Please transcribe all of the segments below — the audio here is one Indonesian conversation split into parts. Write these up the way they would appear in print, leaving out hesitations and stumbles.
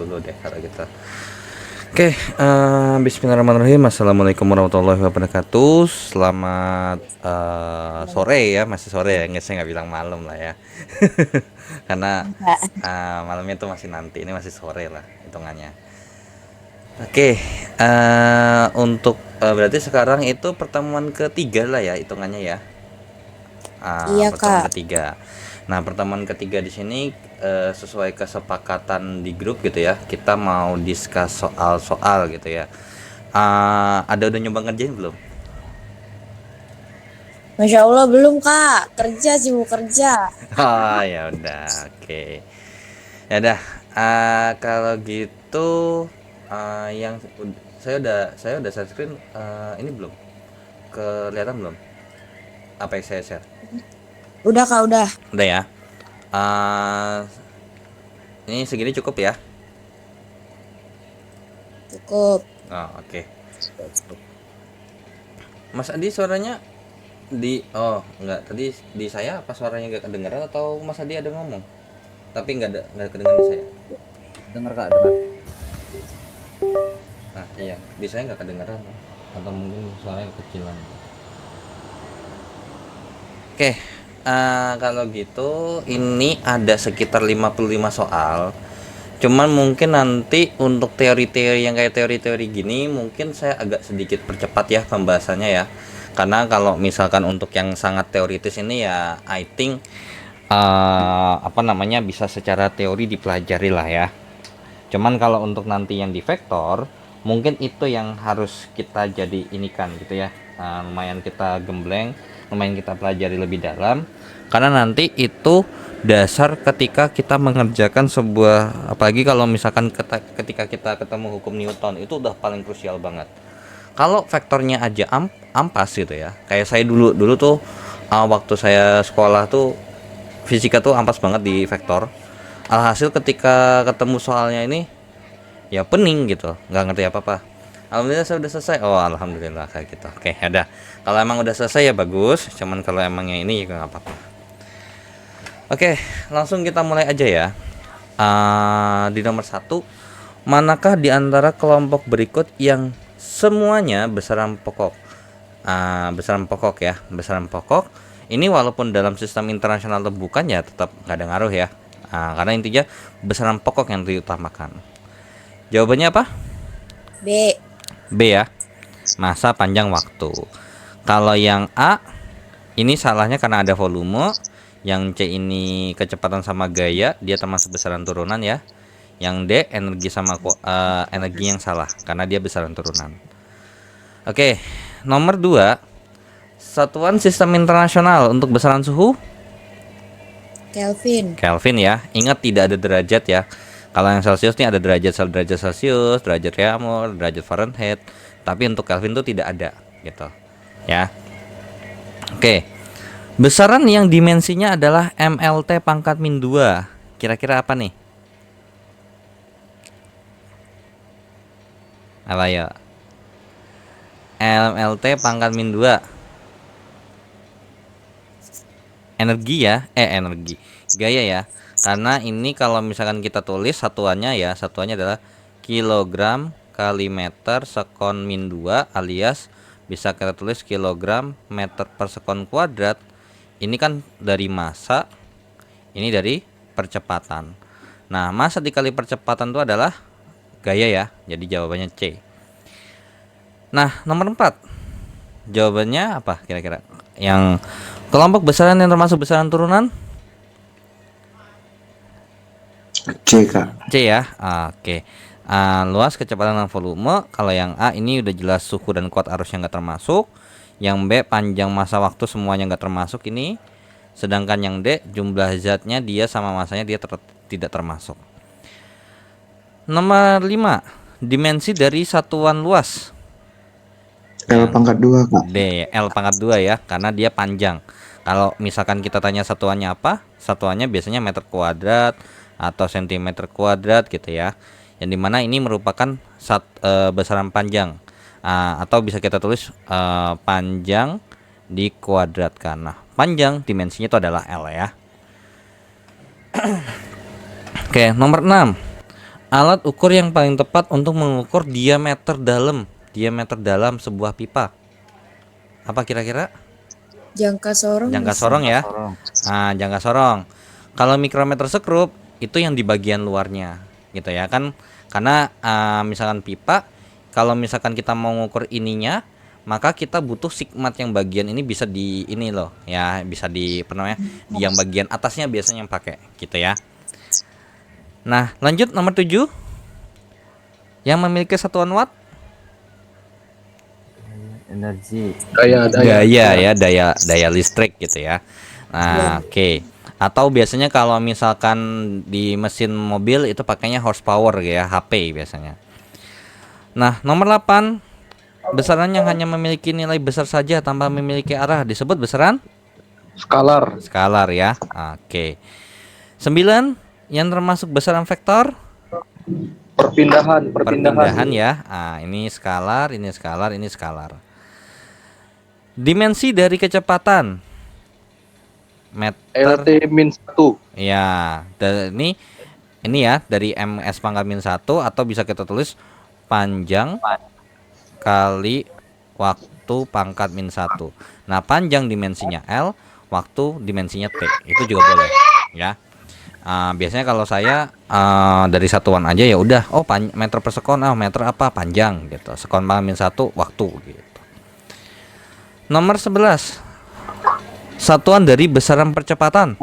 dulu deh kalau gitu. Oke, bismillahirrahmanirrahim. Assalamualaikum warahmatullahi wabarakatuh. Selamat sore ya, masih sore ya, nggak, saya nggak bilang malam lah ya. Karena Enggak. malamnya itu masih nanti, ini masih sore lah hitungannya. Oke, untuk berarti sekarang itu pertemuan ketiga lah ya hitungannya ya. Iya, Pertemuan Kak. ketiga. Nah, pertemuan ketiga di sini sesuai kesepakatan di grup gitu ya. Kita mau discuss soal-soal gitu ya. Ada udah nyoba ngerjain belum? Masya Allah belum, Kak. Kerja, sibuk kerja. Oh ya udah, oke. Ya udah. Kalau gitu, yang saya udah share screen, ini belum kelihatan belum? Apa yang saya share? Udah, Kak, udah. Udah ya. Eh, ini segini cukup ya. Cukup. Oh, oke. Mas Adi suaranya oh enggak, tadi di saya apa suaranya nggak kedengeran atau Mas Adi ada ngomong tapi nggak kedengeran di saya. Dengar kak, dengar. Nah iya, di saya nggak kedengeran atau mungkin suaranya kecilan. Oke, kalau gitu ini ada sekitar 55 soal. Cuman mungkin nanti untuk teori-teori yang kayak teori-teori gini mungkin saya agak sedikit percepat ya pembahasannya ya. Karena kalau misalkan untuk yang sangat teoritis ini ya I think apa namanya bisa secara teori dipelajari lah ya. Cuman kalau untuk nanti yang di vektor mungkin itu yang harus kita jadi ini kan gitu ya. Lumayan kita gembleng, lumayan kita pelajari lebih dalam karena nanti itu dasar ketika kita mengerjakan sebuah, apalagi kalau misalkan ketika kita ketemu hukum Newton itu udah paling krusial banget. Kalau vektornya aja ampas gitu ya, kayak saya dulu dulu tuh waktu saya sekolah tuh fisika tuh ampas banget di vektor. Alhasil ketika ketemu soalnya ini ya pening gitu, nggak ngerti apa apa. Alhamdulillah saya udah selesai. Oh alhamdulillah kayak gitu. Oke ada. Kalau emang udah selesai ya bagus. Cuman kalau emangnya ini juga nggak apa-apa. Oke, langsung kita mulai aja ya. Di nomor satu, manakah di antara kelompok berikut yang semuanya besaran pokok? Besaran pokok ya, besaran pokok. Ini walaupun dalam sistem internasional atau bukan ya tetap nggak ada ngaruh ya. Karena intinya besaran pokok yang diutamakan. Jawabannya apa? B. B ya, masa panjang waktu. Kalau yang A, ini salahnya karena ada volume. Yang C ini kecepatan sama gaya, dia termasuk besaran turunan ya. Yang D energi sama energi yang salah karena dia besaran turunan. Oke, nomor 2, satuan sistem internasional untuk besaran suhu Kelvin. Kelvin ya. Ingat tidak ada derajat ya. Kalau yang Celsius ini ada derajat Celsius, derajat Reaumur, derajat Fahrenheit. Tapi untuk Kelvin itu tidak ada gitu. Ya. Oke. Besaran yang dimensinya adalah MLT pangkat min 2. Kira-kira apa nih? Apa ya? MLT pangkat min 2. Energi ya, energi. Gaya ya. Karena ini kalau misalkan kita tulis satuannya ya, satuannya adalah kilogram kali meter sekon min 2 alias bisa kita tulis kilogram meter per sekon kuadrat. Ini kan dari massa, ini dari percepatan. Nah, massa dikali percepatan itu adalah gaya ya. Jadi jawabannya C. Nah, nomor 4. Jawabannya apa kira-kira? Yang kelompok besaran yang termasuk besaran turunan? C kak. C ya. Oke. Luas, kecepatan dan volume. Kalau yang A ini udah jelas suhu dan kuat arusnya nggak termasuk. Yang B panjang masa waktu semuanya nggak termasuk ini. Sedangkan yang D jumlah zatnya dia sama masanya dia tidak termasuk. Nomor 5, dimensi dari satuan luas. L pangkat 2 kak. D, L pangkat 2 ya, karena dia panjang. Kalau misalkan kita tanya satuannya apa? Satuannya biasanya meter kuadrat atau sentimeter kuadrat gitu ya. Yang dimana ini merupakan besaran panjang. Atau bisa kita tulis panjang dikuadratkan. Nah, panjang dimensinya itu adalah L ya. Oke, nomor 6. Alat ukur yang paling tepat untuk mengukur diameter dalam sebuah pipa. Apa kira-kira? Jangka sorong. Jangka bisa. sorong ya. Sorong. Nah, jangka sorong. Kalau mikrometer sekrup itu yang di bagian luarnya, gitu ya kan? Karena misalkan pipa, kalau misalkan kita mau ngukur ininya, maka kita butuh sigmat yang bagian ini bisa di ini loh, ya bisa di apa namanya? Di yang bagian atasnya biasanya yang pakai, gitu ya. Nah, lanjut nomor 7 yang memiliki satuan watt. Energi. Daya listrik gitu ya. Nah, oke. Atau biasanya kalau misalkan di mesin mobil itu pakainya horsepower ya, HP biasanya. Nah, nomor 8, besaran yang hanya memiliki nilai besar saja tanpa memiliki arah disebut besaran skalar ya. Oke. 9, yang termasuk besaran vektor perpindahan ya. Ini skalar, ini skalar, ini skalar. Dimensi dari kecepatan meter LT-1. ya. Ini ya dari ms pangkat min 1 atau bisa kita tulis panjang kali waktu pangkat min 1. Nah, panjang dimensinya L, waktu dimensinya T. Itu juga boleh ya. Biasanya kalau saya dari satuan aja ya udah, meter per sekon, meter apa panjang gitu. Sekon pangkat min 1 waktu gitu. Nomor 11, satuan dari besaran percepatan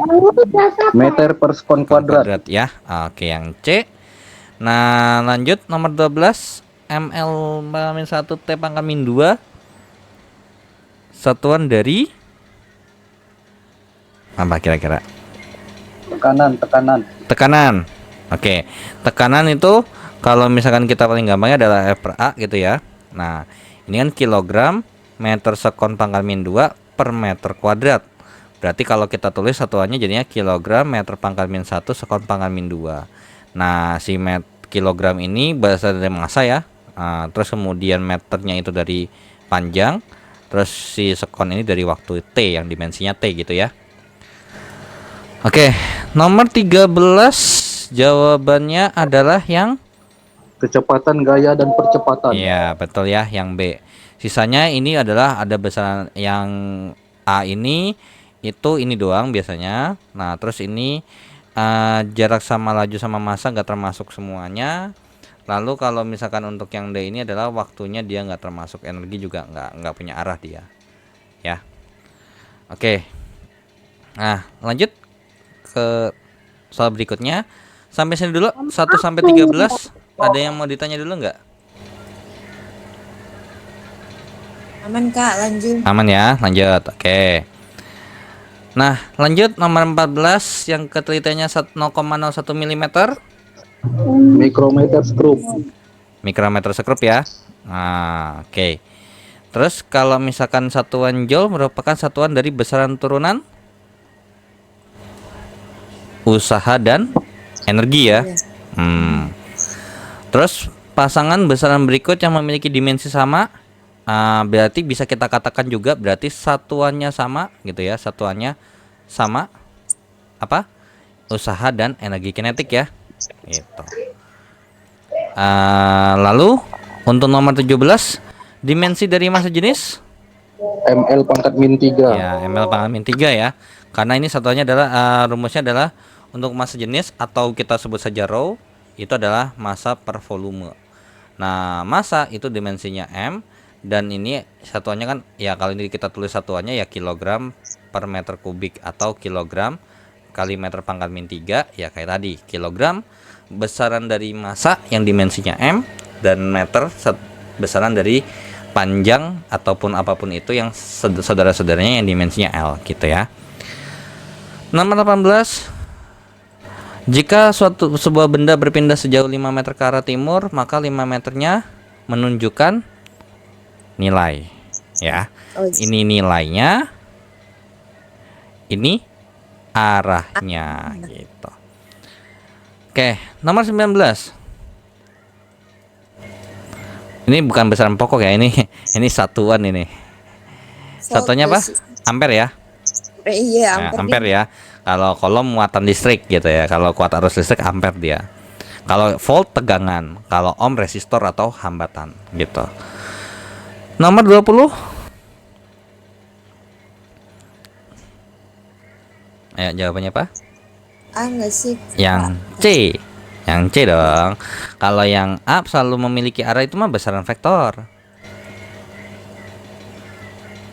Meter per sekon kuadrat. ya. Oke, yang C. Nah, lanjut nomor 12, ml pangkat min 1 T pangkat min 2, satuan dari apa kira-kira? Tekanan. Oke. Tekanan itu kalau misalkan kita paling gampangnya adalah F per A gitu ya. Nah, ini kan kilogram meter sekon pangkat min 2 per meter kuadrat. Berarti kalau kita tulis satuannya jadinya kilogram meter pangkat min 1 sekon pangkat min 2. Nah, si kilogram ini berasal dari massa ya. Terus kemudian meternya itu dari panjang. Terus si sekon ini dari waktu T yang dimensinya T gitu ya. Oke, nomor 13 jawabannya adalah yang Kecepatan gaya dan percepatan. iya, betul ya, yang B. Sisanya ini adalah ada besaran yang A ini itu ini doang biasanya. Nah, terus ini jarak sama laju sama massa nggak termasuk semuanya. Lalu kalau misalkan untuk yang D ini adalah waktunya dia nggak termasuk, energi juga nggak punya arah dia. Ya. Oke. Nah, lanjut ke soal berikutnya. Sampai sini dulu 1 sampai 13. Ada yang mau ditanya dulu nggak? Aman Kak, lanjut. Aman ya, lanjut. Oke. Nah, lanjut nomor 14 yang ketelitiannya 0,01 mm. Mikrometer skrup. Mikrometer sekrup ya. Nah, oke. Terus kalau misalkan satuan joule merupakan satuan dari besaran turunan usaha dan energi ya. Terus pasangan besaran berikut yang memiliki dimensi sama, berarti bisa kita katakan juga berarti satuannya sama gitu ya. Satuannya sama apa? Usaha dan energi kinetik ya. Gitu. Lalu untuk nomor 17, dimensi dari massa jenis ML pangkat min 3. ya, ml pangkat min 3 ya. Karena ini satuannya adalah rumusnya adalah untuk massa jenis atau kita sebut saja rho itu adalah massa per volume. Nah, massa itu dimensinya M dan ini satuannya kan ya kalau ini kita tulis satuannya ya kilogram per meter kubik atau kilogram kali meter pangkat min 3 ya kayak tadi. Kilogram besaran dari massa yang dimensinya M dan meter besaran dari panjang ataupun apapun itu yang saudara-saudaranya yang dimensinya L gitu ya. Nomor 18, jika sebuah benda berpindah sejauh 5 meter ke arah timur, maka 5 meternya menunjukkan nilai ya. Ini nilainya, ini arahnya gitu. Oke, nomor 19. Ini bukan besaran pokok ya, ini satuan ini. Satuannya apa? Ampere ya. Iya, Nah, ampere ya. Kalau kolom muatan listrik gitu ya. Kalau kuat arus listrik ampere dia. Kalau volt tegangan, kalau ohm resistor atau hambatan gitu. Nomor 20. Ayo jawabannya apa? Enggak sih. Yang C. Yang C dong. Kalau yang A selalu memiliki arah itu mah besaran vektor.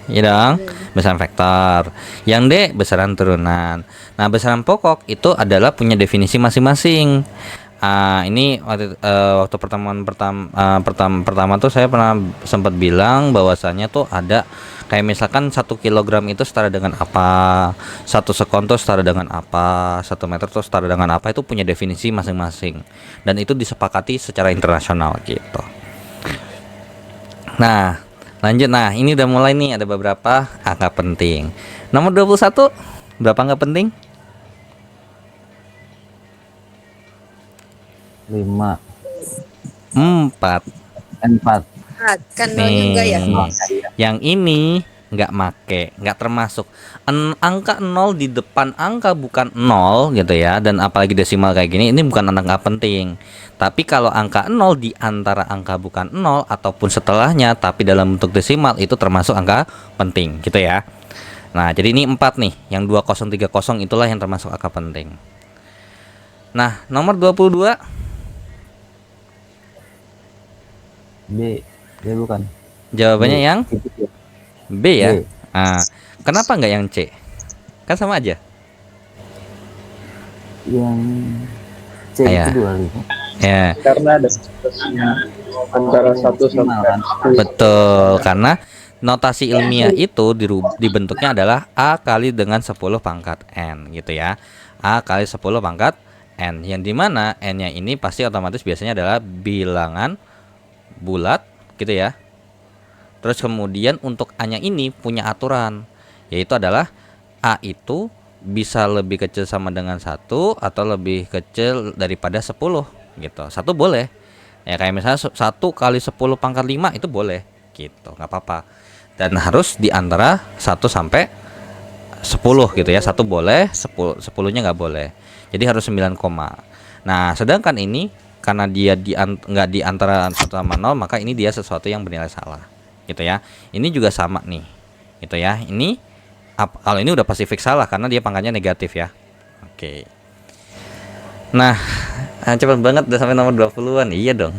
Iya dong, besaran vektor. Yang D besaran turunan. Nah, besaran pokok itu adalah punya definisi masing-masing. Ini waktu pertama tuh saya pernah sempat bilang bahwasanya tuh ada kayak misalkan 1 kilogram itu setara dengan apa, 1 sekon tuh setara dengan apa, 1 meter tuh setara dengan apa, itu punya definisi masing-masing dan itu disepakati secara internasional gitu. Nah, lanjut. Nah, ini udah mulai nih, ada beberapa angka penting. Nomor 21, berapa angka penting? 5, 4. 4. Kan nolnya enggak ya? Yang ini nggak make, nggak termasuk angka 0 di depan angka bukan 0 gitu ya, dan apalagi desimal kayak gini, ini bukan angka penting. Tapi kalau angka 0 di antara angka bukan 0 ataupun setelahnya tapi dalam bentuk desimal, itu termasuk angka penting gitu ya. Nah, jadi ini 4 nih, yang 2030 itulah yang termasuk angka penting. Nah, nomor 22. B bukan. Jawabannya yang B ya. B. Kenapa nggak yang C? Kan sama aja. Yang C Ya. itu 25. Ya, Karena ada antara 1 sampai betul. Karena notasi ilmiah itu dibentuknya adalah A kali dengan 10 pangkat N gitu ya. A kali 10 pangkat N, yang dimana N-nya ini pasti otomatis biasanya adalah bilangan bulat gitu ya. Terus kemudian untuk A-nya ini punya aturan, yaitu adalah A itu bisa lebih kecil sama dengan 1 atau lebih kecil daripada 10 gitu. 1 boleh. Ya kayak misalnya 1 kali 10 pangkat 5 itu boleh gitu, nggak apa-apa. Dan harus di antara 1 sampai 10 gitu ya. 1 boleh, 10-nya nggak boleh. Jadi harus 9, nah sedangkan ini karena dia nggak di antara 1 sama 0, maka ini dia sesuatu yang bernilai salah gitu ya. Ini juga sama nih gitu ya. Ini kalau ini udah pasti fix salah karena dia pangkatnya negatif ya. Oke. Nah, cepet banget udah sampai nomor 20-an. Iya dong.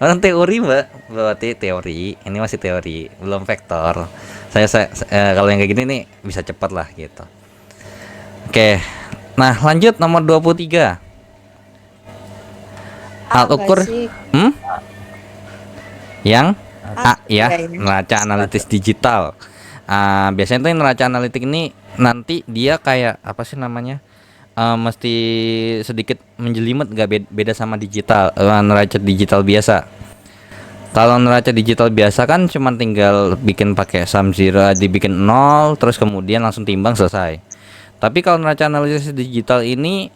Orang teori, Mbak. Berarti teori. Ini masih teori, belum vektor. Kalau yang kayak gini nih bisa cepat lah gitu. Oke. Nah, lanjut nomor 23. Alat ukur yang A ya, neraca analitis digital. Biasanya tuh neraca analitik ini nanti dia kayak apa sih namanya? Mesti sedikit menjelimet, nggak beda sama digital, neraca digital biasa. Kalau neraca digital biasa kan cuma tinggal bikin pakai sum zero, dibikin 0 terus kemudian langsung timbang selesai. Tapi kalau neraca analisis digital ini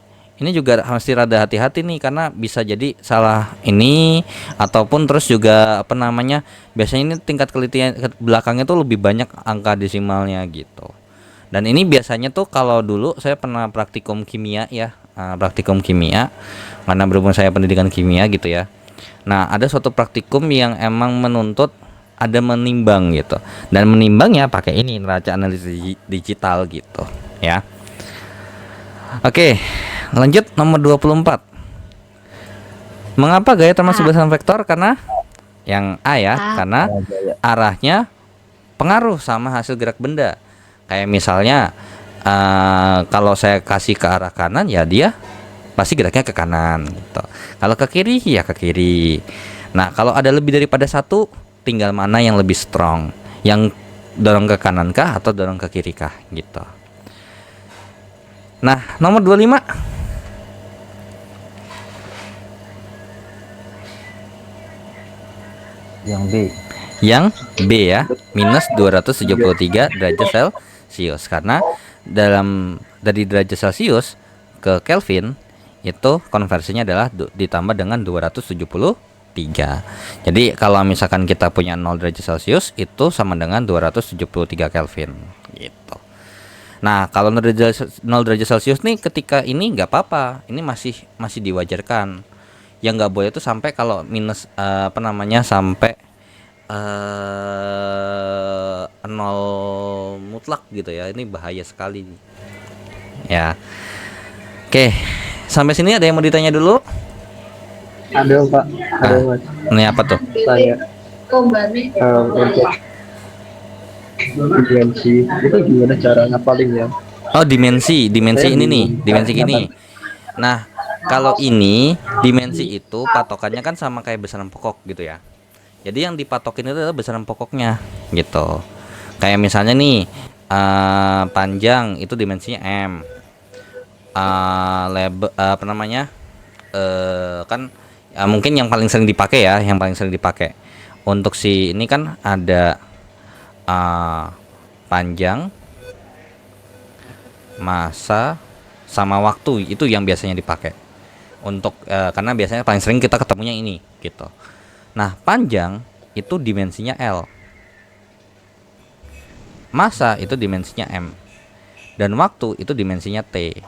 juga mesti rada hati-hati nih, karena bisa jadi salah ini ataupun terus juga apa namanya, biasanya ini tingkat kelitian belakangnya tuh lebih banyak angka desimalnya gitu. Dan ini biasanya tuh kalau dulu saya pernah praktikum kimia ya, praktikum kimia karena berhubung saya pendidikan kimia gitu ya. Nah, ada suatu praktikum yang emang menuntut ada menimbang gitu, dan menimbangnya pakai ini neraca analisis digital gitu ya. Oke, lanjut nomor 24. Mengapa gaya termasuk besaran vektor? Karena yang A ya, karena arahnya pengaruh sama hasil gerak benda. Kayak misalnya kalau saya kasih ke arah kanan ya dia pasti geraknya ke kanan gitu. Kalau ke kiri ya ke kiri. Nah, kalau ada lebih daripada 1, tinggal mana yang lebih strong, yang dorong ke kanan kah atau dorong ke kiri kah gitu. Nah, nomor 25. Yang B. Yang B ya, minus 273 derajat Celcius. Karena dari derajat Celcius ke Kelvin itu konversinya adalah ditambah dengan 273. Jadi kalau misalkan kita punya 0 derajat Celcius itu sama dengan 273 Kelvin gitu. Nah, kalau 0 derajat Celcius nih ketika ini nggak apa-apa, ini masih diwajarkan. Yang nggak boleh itu sampai kalau minus sampai nol mutlak gitu ya. Ini bahaya sekali ya. Oke, sampai sini ada yang mau ditanya dulu? Ada Pak, ada Mas. Ini apa tuh? Tanya untuk dimensi itu gimana cara ngapalinnya? Oh, dimensi Saya ini nih, bingung. dimensi gini. Nah, kalau ini dimensi itu patokannya kan sama kayak besaran pokok gitu ya. Jadi yang dipatokin itu adalah besaran pokoknya gitu. Kayak misalnya nih, panjang itu dimensinya M. Kan ya mungkin yang paling sering dipakai ya, yang paling sering dipakai. Untuk si ini kan ada panjang, masa, sama waktu, itu yang biasanya dipakai untuk karena biasanya paling sering kita ketemunya ini gitu. Nah, panjang itu dimensinya L, masa itu dimensinya M, dan waktu itu dimensinya T.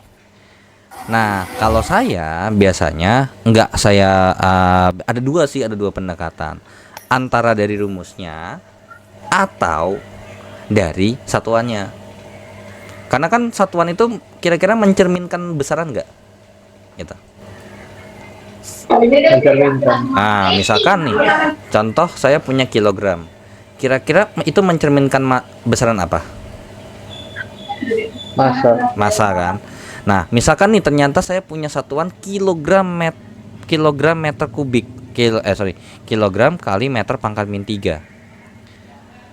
Nah, kalau saya biasanya ada dua pendekatan, antara dari rumusnya atau dari satuannya. Karena kan satuan itu kira-kira mencerminkan besaran nggak? Gitu. Mencerminkan Nah, misalkan nih, contoh saya punya kilogram. Kira-kira itu mencerminkan besaran apa? Masa kan? Nah, misalkan nih ternyata saya punya satuan kilogram meter kubik. Kilogram kali meter pangkat min 3.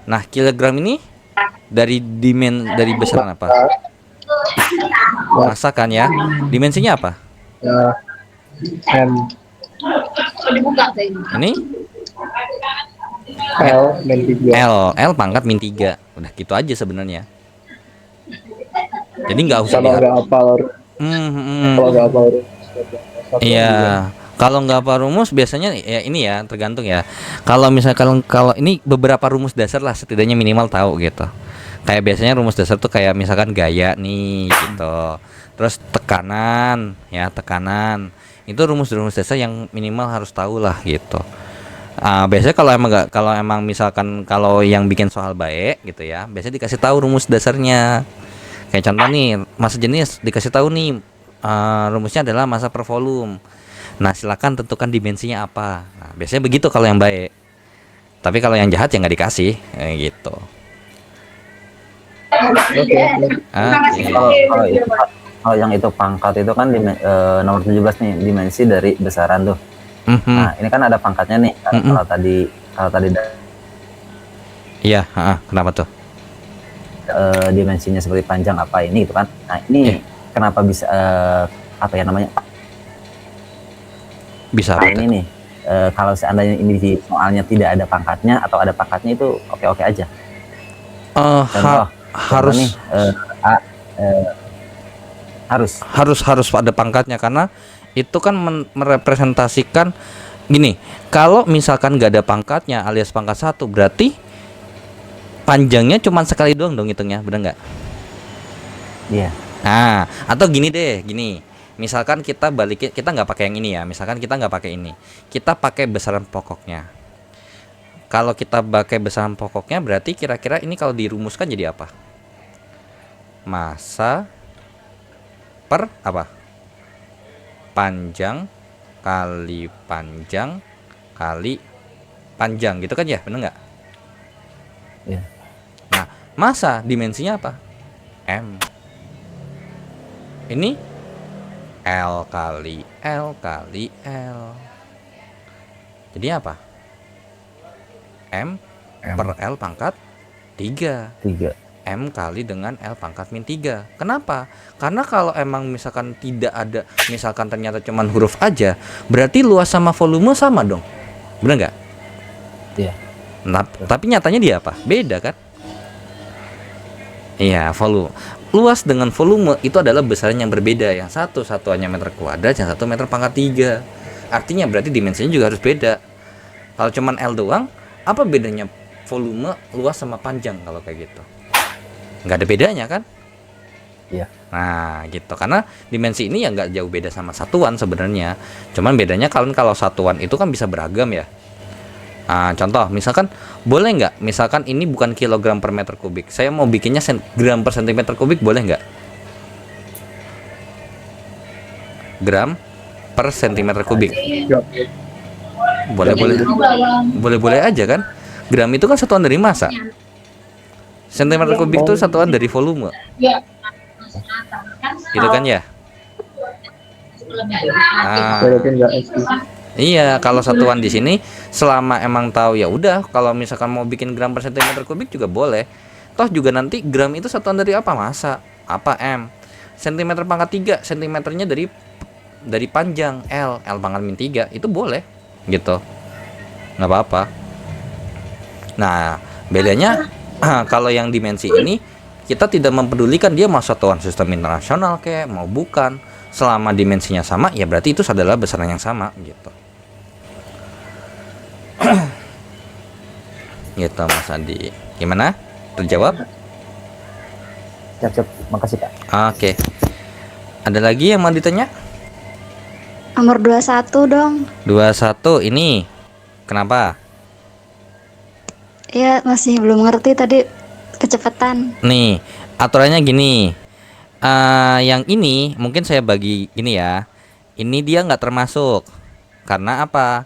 Nah, kilogram ini dari besaran apa? Masa kan ya? Dimensinya apa? M Ini L min 3. L pangkat min 3. Udah gitu aja sebenarnya. Jadi nggak usah Kalau nggak hafal kalau nggak hafal Iya, kalau nggak apa rumus biasanya ya ini ya tergantung ya. Kalau misalnya kalau ini beberapa rumus dasar lah setidaknya minimal tahu gitu. Kayak biasanya rumus dasar tuh kayak misalkan gaya nih gitu. Terus tekanan ya, tekanan. Itu rumus-rumus dasar yang minimal harus tahu lah gitu. Biasanya kalau emang misalkan kalau yang bikin soal baik gitu ya, biasanya dikasih tahu rumus dasarnya. Kayak contoh nih, masa jenis dikasih tahu nih, rumusnya adalah massa per volume. Nah, silakan tentukan dimensinya apa. Nah, biasanya begitu kalau yang baik. Tapi kalau yang jahat ya nggak dikasih, gitu. Oke. Kalau yang itu pangkat itu kan nomor 17 nih, dimensi dari besaran tuh. Nah, ini kan ada pangkatnya nih. Kalau tadi Iya, kenapa tuh? dimensinya seperti panjang apa ini gitu kan. Nah, ini kenapa bisa apa ya namanya? Bisa Nah, ini nih kalau seandainya ini di soalnya tidak ada pangkatnya atau ada pangkatnya itu oke-oke aja. Harus nih, harus ada pangkatnya karena itu kan merepresentasikan gini. Kalau misalkan nggak ada pangkatnya alias pangkat 1, berarti panjangnya cuma sekali doang dong hitungnya, bener nggak? Iya. Nah, atau gini deh, gini. Misalkan kita nggak pakai yang ini ya. Misalkan kita nggak pakai ini, kita pakai besaran pokoknya. Kalau kita pakai besaran pokoknya, berarti kira-kira ini kalau dirumuskan jadi apa? Massa per apa? Panjang kali panjang kali panjang, gitu kan ya, bener nggak? Iya. Nah, massa dimensinya apa? M. Ini L kali L kali L. Jadi apa? M per L pangkat 3. M kali dengan L pangkat min 3. Kenapa? Karena kalau emang misalkan tidak ada, misalkan ternyata cuman huruf aja, berarti luas sama volume sama dong. Bener nggak? Iya. Nah, tapi nyatanya dia apa? Beda kan? Iya, volume. Luas dengan volume itu adalah besaran yang berbeda. Yang satu satuannya meter kuadrat, yang satu meter pangkat 3. Artinya berarti dimensinya juga harus beda. Kalau cuman L doang, apa bedanya volume, luas sama panjang kalau kayak gitu? Nggak ada bedanya kan? Iya. Nah gitu, karena dimensi ini ya nggak jauh beda sama satuan sebenarnya. Cuman bedanya kalau satuan itu kan bisa beragam ya. Nah, contoh misalkan boleh nggak, misalkan ini bukan kilogram per meter kubik, saya mau bikinnya gram per sentimeter kubik, boleh nggak? Gram per sentimeter kubik, Ya. boleh aja kan. Gram itu kan satuan dari massa, sentimeter kubik itu satuan dari volume, gitu kan ya. Nah, Berarti enggak SD. iya, kalau satuan di sini selama emang tahu ya udah, kalau misalkan mau bikin gram per sentimeter kubik juga boleh. Toh juga nanti gram itu satuan dari apa? Massa. Apa M? Sentimeter pangkat 3, sentimeternya dari panjang L pangkat min 3, itu boleh gitu. Nggak apa-apa. Nah, bedanya kalau yang dimensi ini kita tidak mempedulikan dia mau satuan sistem internasional kayak mau bukan. Selama dimensinya sama, ya berarti itu adalah besaran yang sama gitu. Gitu Mas Andi. Gimana? Terjawab? Siap, makasih Kak. Oke. Ada lagi yang mau ditanya? Nomor 21 dong. 21 ini kenapa? Ya masih belum ngerti tadi, kecepatan. Nih, aturannya gini. Yang ini mungkin saya bagi gini ya. Ini dia nggak termasuk. Karena apa?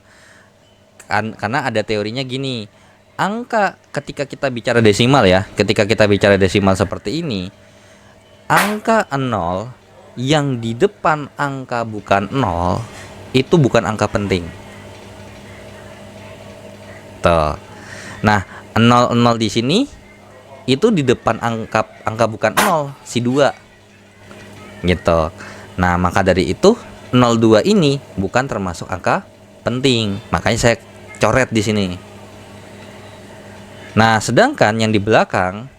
Karena ada teorinya gini. Angka ketika kita bicara desimal ya, ketika kita bicara desimal seperti ini, angka 0 yang di depan angka bukan 0 itu bukan angka penting. Tuh. Nah, 0 di sini itu di depan angka bukan 0, si 2. Gitu. Nah, maka dari itu 02 ini bukan termasuk angka penting. Makanya saya coret di sini. Nah, sedangkan yang di belakang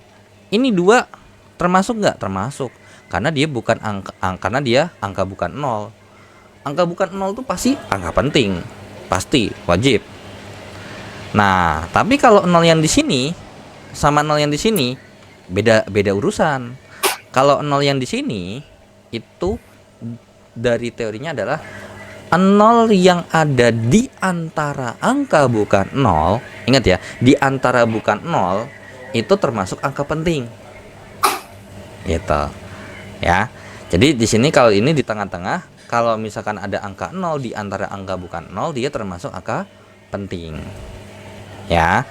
ini 2 termasuk nggak? Termasuk. Karena dia bukan karena dia angka bukan 0. Angka bukan 0 itu pasti angka penting. Pasti, wajib. Nah, tapi kalau 0 yang di sini sama 0 yang di sini beda urusan. Kalau 0 yang di sini itu dari teorinya adalah 0 yang ada di antara angka bukan 0. Ingat ya, di antara bukan 0 itu termasuk angka penting. Gitu. Ya. Jadi di sini kalau ini di tengah-tengah, kalau misalkan ada angka 0 di antara angka bukan 0, dia termasuk angka penting. Ya.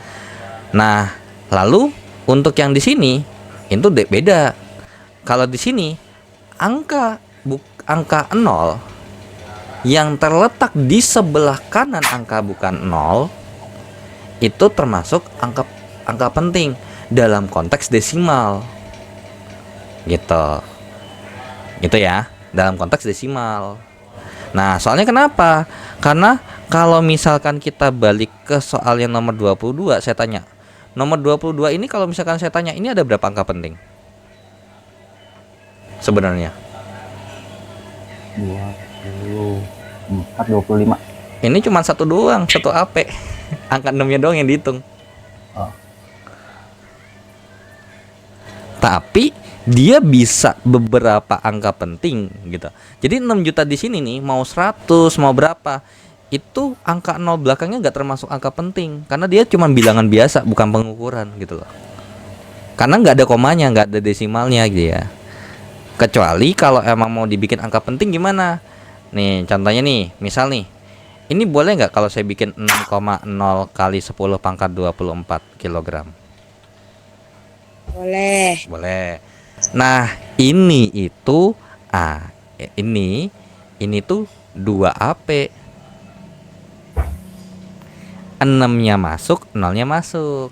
Nah, lalu untuk yang di sini itu beda. Kalau di sini angka 0 yang terletak di sebelah kanan angka bukan 0 itu termasuk angka penting dalam konteks desimal. Gitu. Gitu ya, dalam konteks desimal. Nah, soalnya kenapa? Karena kalau misalkan kita balik ke soal yang nomor 22, saya tanya. Nomor 22 ini kalau misalkan saya tanya, ini ada berapa angka penting? Sebenarnya 24, 25. ini cuma satu doang, satu AP. Angka 6-nya doang yang dihitung. Oh. Tapi dia bisa beberapa angka penting gitu. Jadi 6 juta di sini nih, mau 100, mau berapa, itu angka 0 belakangnya nggak termasuk angka penting. Karena dia cuma bilangan biasa, bukan pengukuran gitu loh. Karena nggak ada komanya, nggak ada desimalnya gitu ya. Kecuali kalau emang mau dibikin angka penting gimana? Nih contohnya nih, misal nih, ini boleh nggak kalau saya bikin 6,0 kali 10 pangkat 24 kilogram? Boleh. Boleh. Nah ini itu ini tuh 2 AP. 6-nya masuk, 0-nya masuk.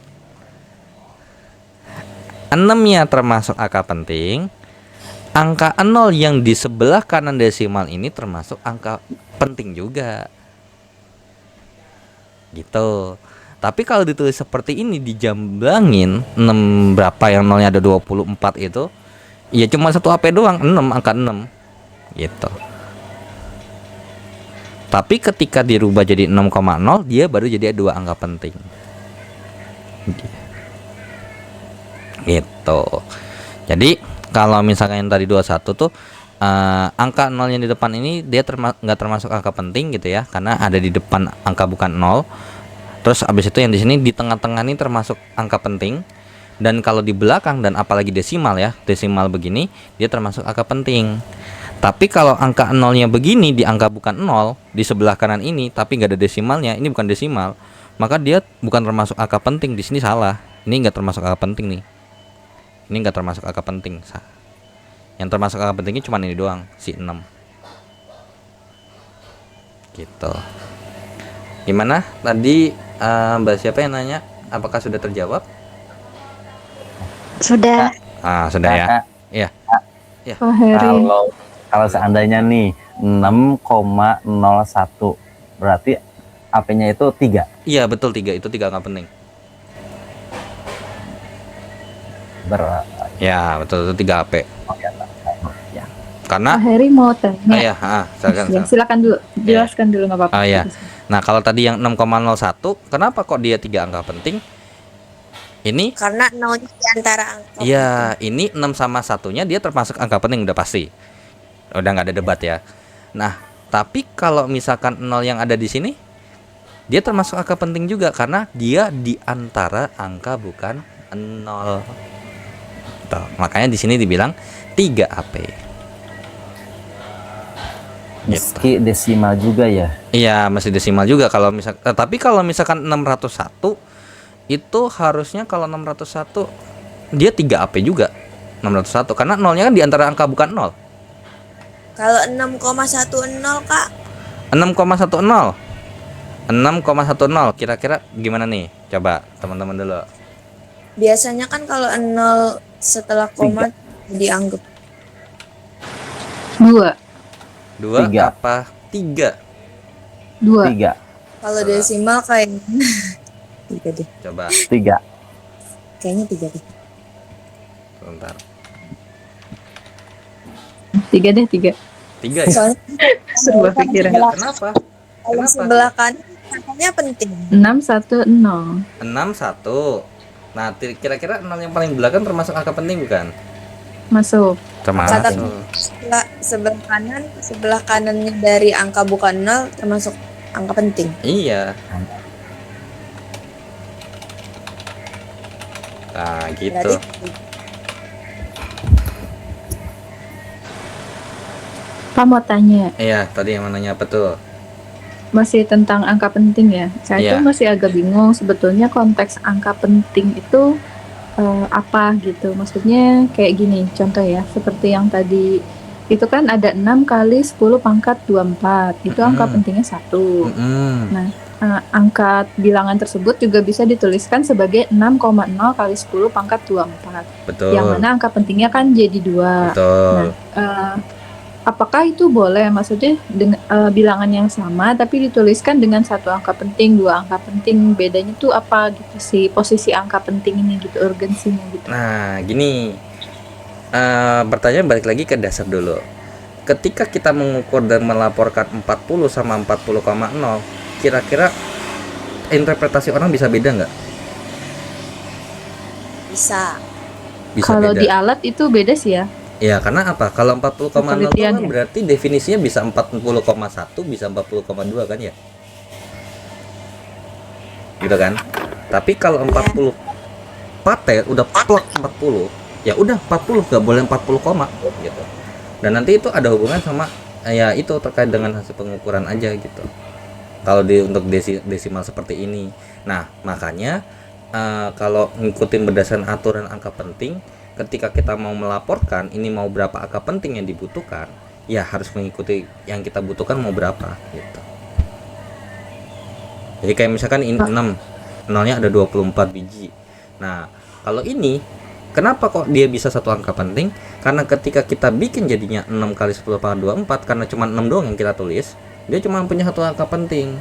6-nya termasuk angka penting. Angka 0 yang di sebelah kanan desimal ini termasuk angka penting juga. Gitu. Tapi kalau ditulis seperti ini dijamblangin 6 berapa yang 0-nya ada 24 itu, ya cuma satu AP doang, 6, angka 6. Gitu. Tapi ketika dirubah jadi 6,0, dia baru jadi 2 angka penting. Gitu. Jadi kalau misalkan yang tadi 21 tuh angka nolnya di depan ini dia nggak termasuk angka penting gitu ya, karena ada di depan angka bukan nol. Terus abis itu yang di sini di tengah-tengah ini termasuk angka penting, dan kalau di belakang dan apalagi desimal ya, desimal begini dia termasuk angka penting. Tapi kalau angka nolnya begini di angka bukan nol di sebelah kanan ini tapi nggak ada desimalnya, ini bukan desimal, maka dia bukan termasuk angka penting. Di sini salah, ini nggak termasuk angka penting nih, ini nggak termasuk angka penting. Yang termasuk angka pentingnya cuma ini doang, si 6 gitu. Gimana tadi Mbak siapa yang nanya, apakah sudah terjawab? Sudah. Sudah ya. Kakak, Iya. Pak Heri. kalau seandainya nih 6,01 berarti AP-nya itu 3. Iya betul, 3 itu 3 angka penting. Ya betul, itu 3 AP. Ya. Karena Pak Heri mau tanya. ya, silakan, Ya, silakan dulu, jelaskan dulu nggak apa-apa. ya. Nah kalau tadi yang 6,01 kenapa kok dia 3 angka penting? Ini Karena nolnya di antara angka. ya, ini 6 sama satunya dia termasuk angka penting udah pasti. Udah nggak ada debat ya. Nah, tapi kalau misalkan 0 yang ada di sini dia termasuk angka penting juga karena dia di antara angka bukan 0. Tuh, makanya di sini dibilang 3 AP. Meski desimal juga ya. Iya, masih desimal juga kalau tapi kalau misalkan 601 itu harusnya, kalau 601 dia 3 AP juga. 601 karena nolnya kan di antara angka bukan 0. Kalau 6,10 Kak, 6,10 6,10 kira-kira gimana nih? Coba teman-teman dulu. biasanya kan kalau 0 setelah koma dianggap 2. 2 Tiga. apa 3? 2. 3. kalau desimal kayak 3 deh. Coba 3. Kayaknya 3 deh. sebentar. 3 deh, 3. 3 ya? Soalnya Sebuah pikiran. Kenapa? kalau Kenapa? sebelah kanan angkanya penting. 610. 61. Nah, kira-kira 0 yang paling belakang termasuk angka penting bukan? Masuk. Kata Termasuk. sebelah kanannya dari angka bukan 0 termasuk angka penting. Iya. Nah, gitu. Berarti Pak mau tanya, Iya, tadi yang nanya apa tuh? masih tentang angka penting ya. Saya Iya. tuh masih agak bingung sebetulnya konteks angka penting itu apa gitu. Maksudnya kayak gini, contoh ya, seperti yang tadi itu kan ada 6 kali 10 pangkat 24. Itu angka pentingnya 1. Mm-mm. Angka bilangan tersebut juga bisa dituliskan sebagai 6,0 kali 10 pangkat 24. Betul. Yang mana angka pentingnya kan jadi 2. Betul. Apakah itu boleh? Maksudnya dengan bilangan yang sama tapi dituliskan dengan satu angka penting, 2 angka penting. Bedanya tuh apa gitu sih posisi angka penting ini gitu, urgensinya gitu. Nah, gini. Pertanyaan balik lagi ke dasar dulu. Ketika kita mengukur dan melaporkan 40 sama 40,0, kira-kira interpretasi orang bisa beda nggak? bisa. Bisa Kalau beda. di alat itu beda sih ya. Ya, karena apa? Kalau 40,0 itu Penelitian kan ya. berarti definisinya bisa 40,1, bisa 40,2 kan ya? Gitu kan? Tapi kalau 40 paten udah plak 40, ya udah 40, nggak boleh 40 koma gitu. Dan nanti itu ada hubungan sama ya itu terkait dengan hasil pengukuran aja gitu. Kalau untuk desimal seperti ini. Nah, makanya kalau ngikutin berdasarkan aturan angka penting, ketika kita mau melaporkan ini mau berapa angka penting yang dibutuhkan, ya harus mengikuti yang kita butuhkan mau berapa gitu. Jadi kayak misalkan ini 6, nolnya ada 24 biji. Nah, kalau ini kenapa kok dia bisa satu angka penting? Karena ketika kita bikin jadinya 6 kali 10 pangkat 24, karena cuma 6 doang yang kita tulis, dia cuma punya satu angka penting.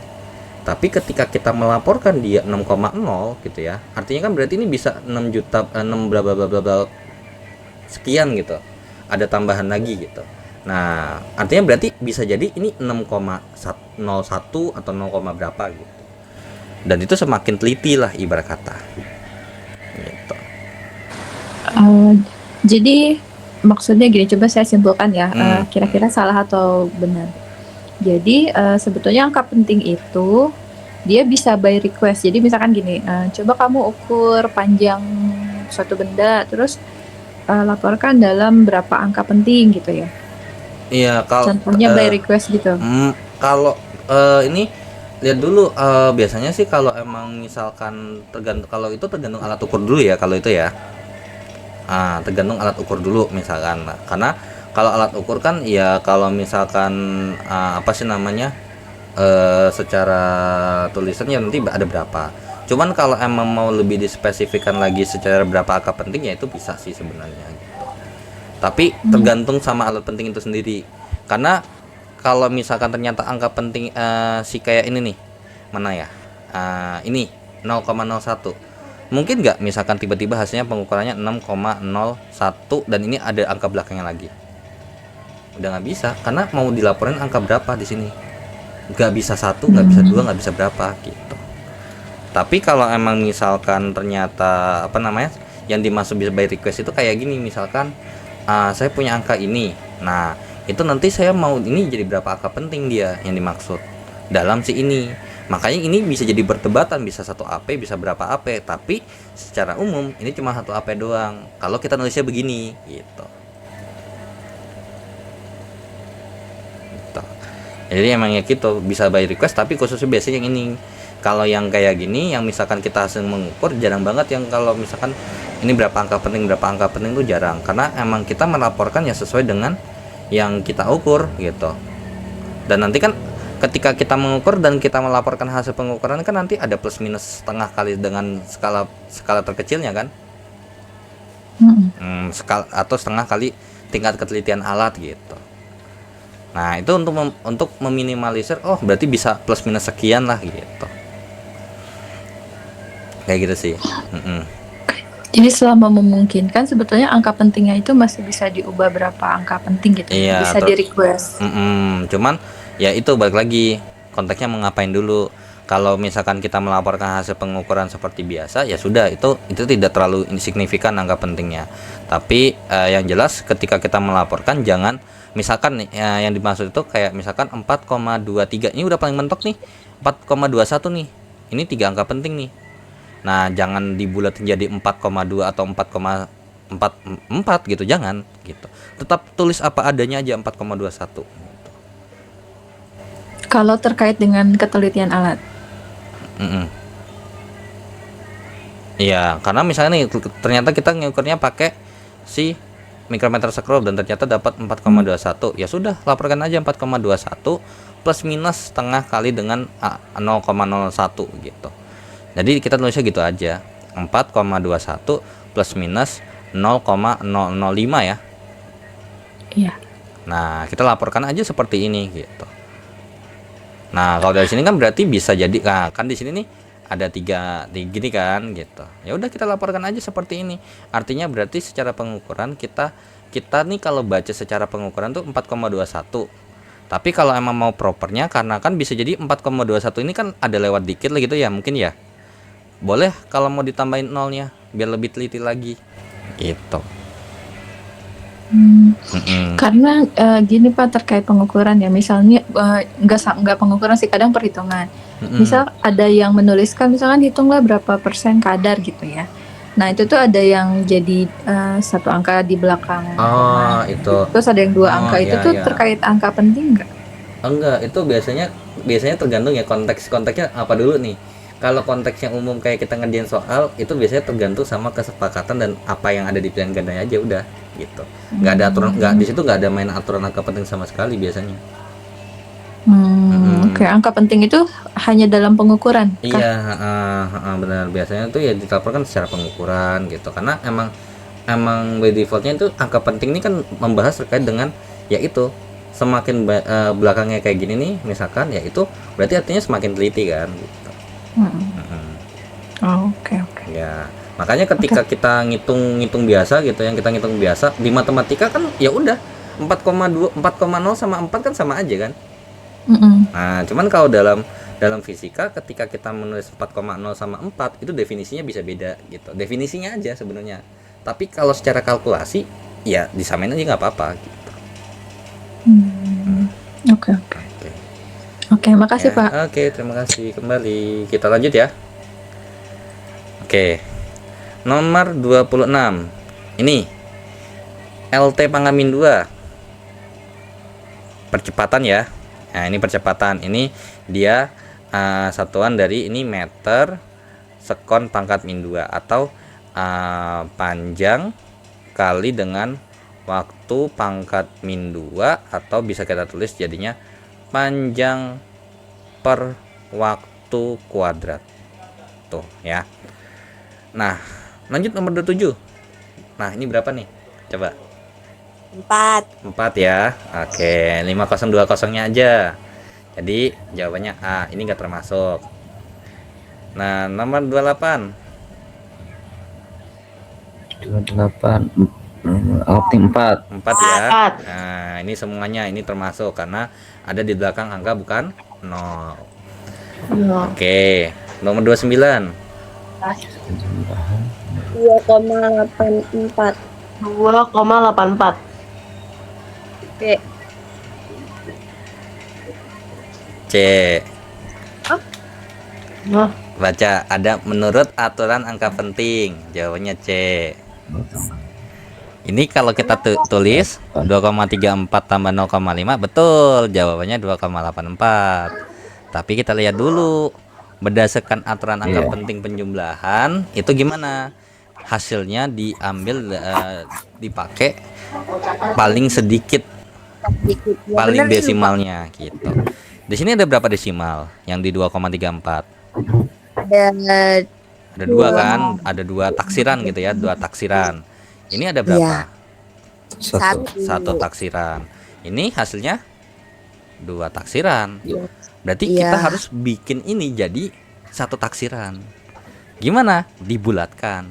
Tapi ketika kita melaporkan dia 6,0 gitu ya, artinya kan berarti ini bisa 6 juta 6 bla bla bla bla bla sekian gitu. Ada tambahan lagi gitu. Nah, artinya berarti bisa jadi ini 6,01 atau 0, berapa gitu. Dan itu semakin teliti lah ibarat kata. Gitu. Jadi maksudnya gini, coba saya simpulkan ya, Hmm. kira-kira salah atau benar. Jadi sebetulnya angka penting itu dia bisa by request. Jadi misalkan gini, coba kamu ukur panjang suatu benda, terus laporkan dalam berapa angka penting gitu ya. Iya, kalau Contohnya by request gitu. kalau ini lihat dulu, biasanya sih kalau emang misalkan kalau itu tergantung alat ukur dulu ya, kalau itu ya. Tergantung alat ukur dulu misalkan. Nah, karena kalau alat ukur kan ya kalau misalkan apa sih namanya, secara tulisannya nanti ada berapa. Cuman kalau emang mau lebih dispesifikkan lagi secara berapa angka penting ya itu bisa sih sebenarnya gitu. Tapi tergantung sama alat penting itu sendiri. Karena kalau misalkan ternyata angka penting si kayak ini nih, mana ya? Ini 0,01. Mungkin nggak misalkan tiba-tiba hasilnya pengukurannya 6,01 dan ini ada angka belakangnya lagi. Udah nggak bisa karena mau dilaporin angka berapa di sini. Nggak bisa 1, nggak bisa 2, nggak bisa berapa gitu. Tapi kalau emang misalkan ternyata apa namanya yang dimaksud by request itu kayak gini, misalkan saya punya angka ini, nah itu nanti saya mau ini jadi berapa angka penting dia yang dimaksud dalam si ini. Makanya ini bisa jadi perdebatan, bisa 1 AP, bisa berapa AP, tapi secara umum ini cuma 1 AP doang kalau kita nulisnya begini gitu. Jadi emang ya gitu, bisa by request, tapi khususnya biasanya yang ini. Kalau yang kayak gini, yang misalkan kita hasil mengukur, jarang banget yang kalau misalkan ini berapa angka penting itu jarang. Karena emang kita melaporkan ya sesuai dengan yang kita ukur gitu. Dan nanti kan ketika kita mengukur dan kita melaporkan hasil pengukuran kan nanti ada plus minus setengah kali dengan skala terkecilnya kan. Skala atau setengah kali tingkat ketelitian alat gitu. Nah itu untuk meminimalisir, oh berarti bisa plus minus sekian lah gitu, kayak gitu sih. Jadi selama memungkinkan sebetulnya angka pentingnya itu masih bisa diubah berapa angka penting gitu. Iya, bisa di request. Cuman ya itu balik lagi konteksnya mau ngapain dulu. Kalau misalkan kita melaporkan hasil pengukuran seperti biasa ya sudah, itu tidak terlalu signifikan angka pentingnya. Tapi yang jelas ketika kita melaporkan jangan misalkan nih yang dimaksud itu kayak misalkan 4,23 ini udah paling mentok nih, 4,21 nih, ini 3 angka penting nih. Nah jangan dibulatin jadi 4,2 atau 4,44 gitu, jangan gitu. Tetap tulis apa adanya aja 4,21 gitu. Kalau terkait dengan ketelitian alat. Iya, karena misalnya nih ternyata kita ngukurnya pakai si mikrometer scroll dan ternyata dapat 4,21, ya sudah laporkan aja 4,21 plus minus setengah kali dengan 0,01 gitu. Jadi kita tulisnya gitu aja, 4,21 plus minus 0,005 ya. Iya. Nah kita laporkan aja seperti ini gitu. Nah kalau dari sini kan berarti bisa jadi, nah kan di sini nih ada tiga gini kan gitu. Ya udah kita laporkan aja seperti ini. Artinya berarti secara pengukuran kita nih kalau baca secara pengukuran tuh 4,21. Tapi kalau emang mau propernya, karena kan bisa jadi 4,21 ini kan ada lewat dikit lah gitu ya, mungkin ya. Boleh kalau mau ditambahin nolnya biar lebih teliti lagi gitu. Karena gini Pak, terkait pengukuran ya, misalnya nggak pengukuran sih, kadang perhitungan. Misal ada yang menuliskan misalkan hitunglah berapa persen kadar gitu ya. Nah itu tuh ada yang jadi 1 angka di belakang. Itu. Terus ada yang 2 angka itu iya, tuh iya. terkait angka penting nggak? Enggak, itu biasanya tergantung ya konteksnya apa dulu nih. Kalau konteksnya umum kayak kita ngerjain soal, itu biasanya tergantung sama kesepakatan dan apa yang ada di pilihan gandanya aja udah gitu. Nggak ada aturan, di situ nggak ada main aturan angka penting sama sekali biasanya. Oke, angka penting itu hanya dalam pengukuran kah? Iya, benar. Biasanya tuh ya dilaporkan secara pengukuran gitu. Karena emang by defaultnya itu angka penting ini kan membahas terkait dengan ya itu, semakin belakangnya kayak gini nih misalkan, ya itu berarti artinya semakin teliti kan gitu. Oke. Ya, makanya ketika kita ngitung biasa gitu, yang kita ngitung biasa di matematika kan ya udah 4,0 sama 4 kan sama aja kan. Nah, cuman kalau dalam fisika ketika kita menulis 4,0 sama 4 itu definisinya bisa beda gitu. Definisinya aja sebenarnya. Tapi kalau secara kalkulasi ya disamain aja nggak apa-apa gitu. Oke, oke. Oke, makasih, Ya, Pak. oke, terima kasih kembali. Kita lanjut ya. Oke. Nomor 26. Ini LT Pangamin 2. Percepatan ya. Nah, ini percepatan. Ini dia satuan dari ini meter sekon pangkat min 2 atau panjang kali dengan waktu pangkat min 2, atau bisa kita tulis jadinya panjang per waktu kuadrat. Tuh ya. Nah, lanjut nomor 27. Nah, ini berapa nih? Coba. 4. 4 ya. Oke, 5020-nya aja. Jadi jawabannya A. Ini enggak termasuk. Nah, nomor 28. 28 opting 4. 4 ya. Nah, ini semuanya ini termasuk karena ada di belakang angka bukan 0. Oke, nomor 29. 2,84. 2,84. Oke. C. Nah, Baca, ada menurut aturan angka penting. Jawabannya C. Ini kalau kita tulis 2,34 tambah 0,5, betul. Jawabannya 2,84. Tapi kita lihat dulu berdasarkan aturan angka penting penjumlahan itu gimana? Hasilnya diambil dipakai paling sedikit, Ya, paling bener. desimalnya gitu. Di sini ada berapa desimal yang di 2,34? Ada dua kan? Ada dua taksiran gitu ya, dua taksiran. Ini ada berapa? Satu. Satu taksiran. Ini hasilnya dua taksiran. Berarti Iya. kita harus bikin ini jadi satu taksiran. Gimana? Dibulatkan.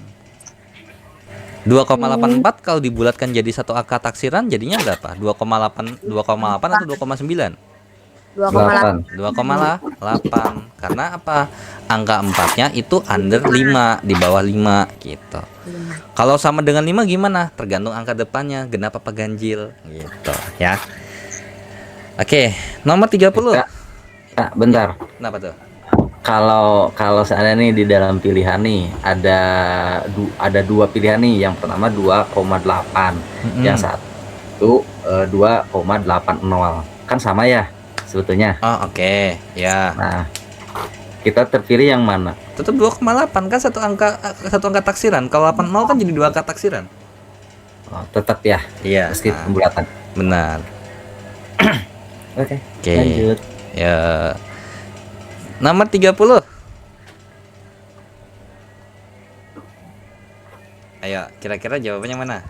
2,84 kalau dibulatkan jadi satu angka taksiran jadinya berapa? 2,8 atau 2,9? 2,8. 2,8. Karena apa? Angka 4-nya itu under 5, di bawah 5 gitu. Kalau sama dengan 5 gimana? Tergantung angka depannya, genap apa ganjil gitu ya. Oke, nomor 30. Nah, bentar. Kenapa tuh? Kalau seandainya nih di dalam pilihan nih ada dua pilihan nih. Yang pertama 2,8, yang satu 2,80. Kan sama ya sebetulnya. Oh, oke. Ya. Nah, kita terpilih yang mana? Tetap 2,8 kan satu angka taksiran. Kalau 80 kan jadi dua angka taksiran. Oh, tetap ya. Iya. Meski Nah, pembulatan. benar. Oke. Oke. Lanjut. Ya. Nomor 30. Ayo, kira-kira jawabannya mana?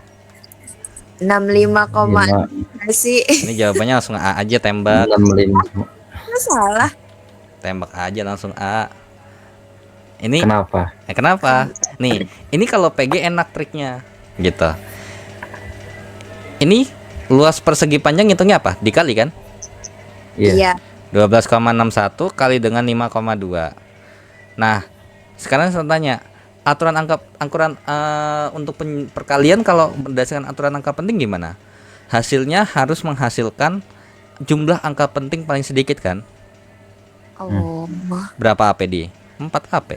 65, sih. Ini jawabannya langsung A aja, tembak. 65. Salah. Tembak aja langsung A. Ini Kenapa? kenapa? Nih, ini kalau PG enak triknya gitu. Ini luas persegi panjang hitungnya apa? Dikali kan? Iya. 12,61 kali dengan 5,2. Nah, sekarang saya tanya, aturan angkuran untuk perkalian kalau berdasarkan aturan angka penting gimana? Hasilnya harus menghasilkan jumlah angka penting paling sedikit kan? Oh. Berapa AP di? 4 AP.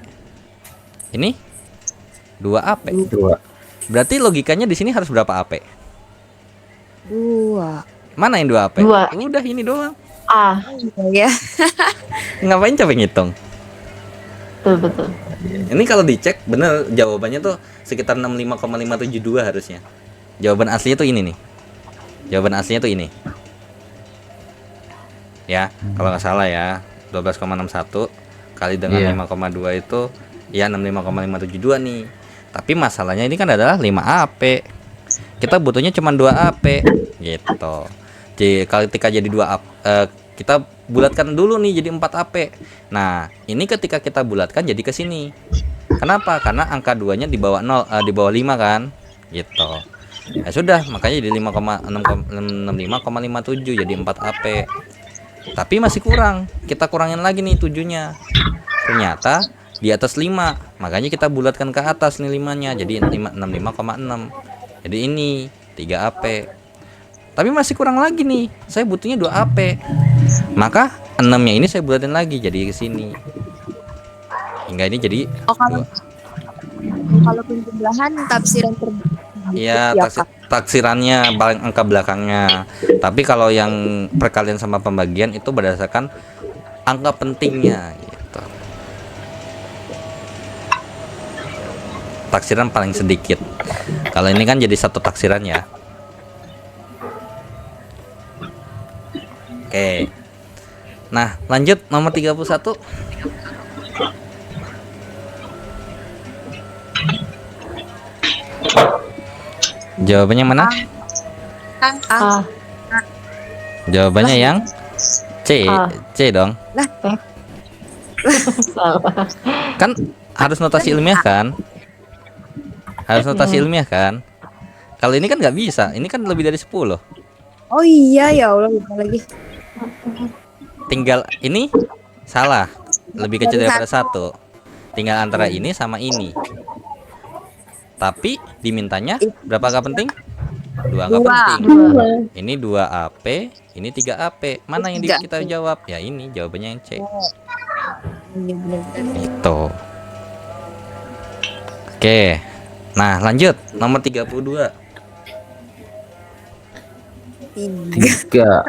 Ini 2 AP. 2. Berarti logikanya di sini harus berapa AP? 2. Mana yang 2 AP? 2. Udah ini doang. A. Ya. Ngapain coba ngitung? Betul. Ini kalau dicek bener jawabannya tuh sekitar 65,572 harusnya. Jawaban aslinya tuh ini nih. Jawaban aslinya tuh ini. Ya, kalau nggak salah ya, 12,61 kali dengan 5,2 itu ya 65,572 nih. Tapi masalahnya ini kan adalah 5 AP. Kita butuhnya cuma 2 AP gitu. Jadi ketika jadi 2 AP, kita bulatkan dulu nih jadi 4 AP. Nah, ini ketika kita bulatkan jadi ke sini. Kenapa? Karena angka 2-nya di bawah 0, di bawah 5 kan? Gitu. Ya sudah, makanya jadi 65,57 jadi 4 AP. Tapi masih kurang. Kita kurangin lagi nih 7-nya. Ternyata di atas 5. Makanya kita bulatkan ke atas nih 5-nya jadi 65,6. Jadi ini 3 AP. Tapi masih kurang lagi nih. Saya butuhnya 2 AP. Maka 6-nya ini saya bulatin lagi jadi ke sini. Hingga ini jadi Oh, kalau 2. kalau penjumlahan tafsiran terbalik. Iya, taksirannya angka belakangnya. Tapi kalau yang perkalian sama pembagian itu berdasarkan angka pentingnya gitu. Taksiran paling sedikit. Kalau ini kan jadi satu taksiran ya. Oke. Nah, lanjut nomor 31. Jawabannya mana? A. Jawabannya yang C. A. C dong. Salah. Kan harus notasi ilmiah kan? Harus notasi ilmiah kan? Kalau ini kan nggak bisa. Ini kan lebih dari 10. Oh iya, ya Allah, lupa lagi. Tinggal ini salah. Lebih kecil daripada 1. Tinggal antara ini sama ini. Tapi dimintanya berapa angka penting? 2 angka 2. penting. Dua. Ini 2 AP, ini 3 AP. Mana yang kita jawab? Ya ini jawabannya yang C. Iya, benar-benar. Itu. Oke. Nah, lanjut. Nomor 32. 3.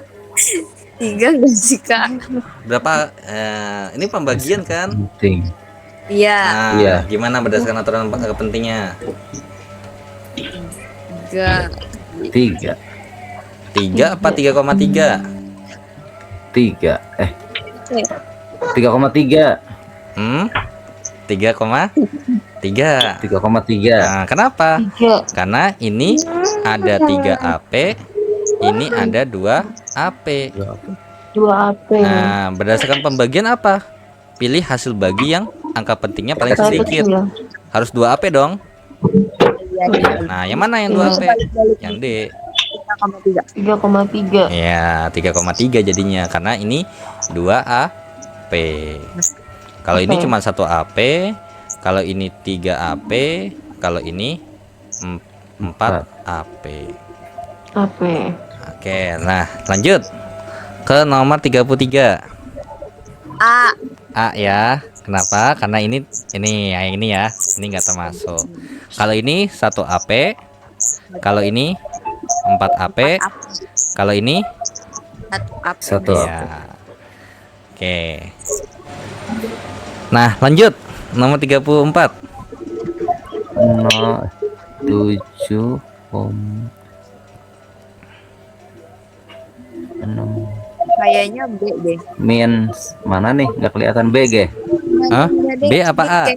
3 enggak sih, Kak? Berapa? Ini pembagian kan? Penting. Iya, Nah, Iya. gimana berdasarkan aturan pentingnya? 3. 3. 3 apa 3,3? 3. 3,3. 3,3. 3,3. Nah, kenapa? 3. Karena ini ada 3 AP, ini ada 2 AP. 2 AP. Nah, berdasarkan pembagian apa? Pilih hasil bagi yang angka pentingnya paling sedikit. Harus 2 AP dong. Nah, yang mana yang 2 AP? Yang D. 3,3. Ya, 3,3 jadinya karena ini 2 AP. Kalau ini cuma 1 AP, kalau ini 3 AP, kalau ini 4 AP. AP. Oke, nah lanjut ke nomor 33. A. A ya. Kenapa? Karena ini yang ini ya. Ini enggak termasuk. Kalau ini 1 AP, kalau ini 4 AP, kalau ini 1 A. Satu. ya. Oke. Nah, lanjut nomor 34. 7, 6 Kayaknya B deh. min mana nih? Nggak kelihatan BG. Hah? Iya deh. B apa A?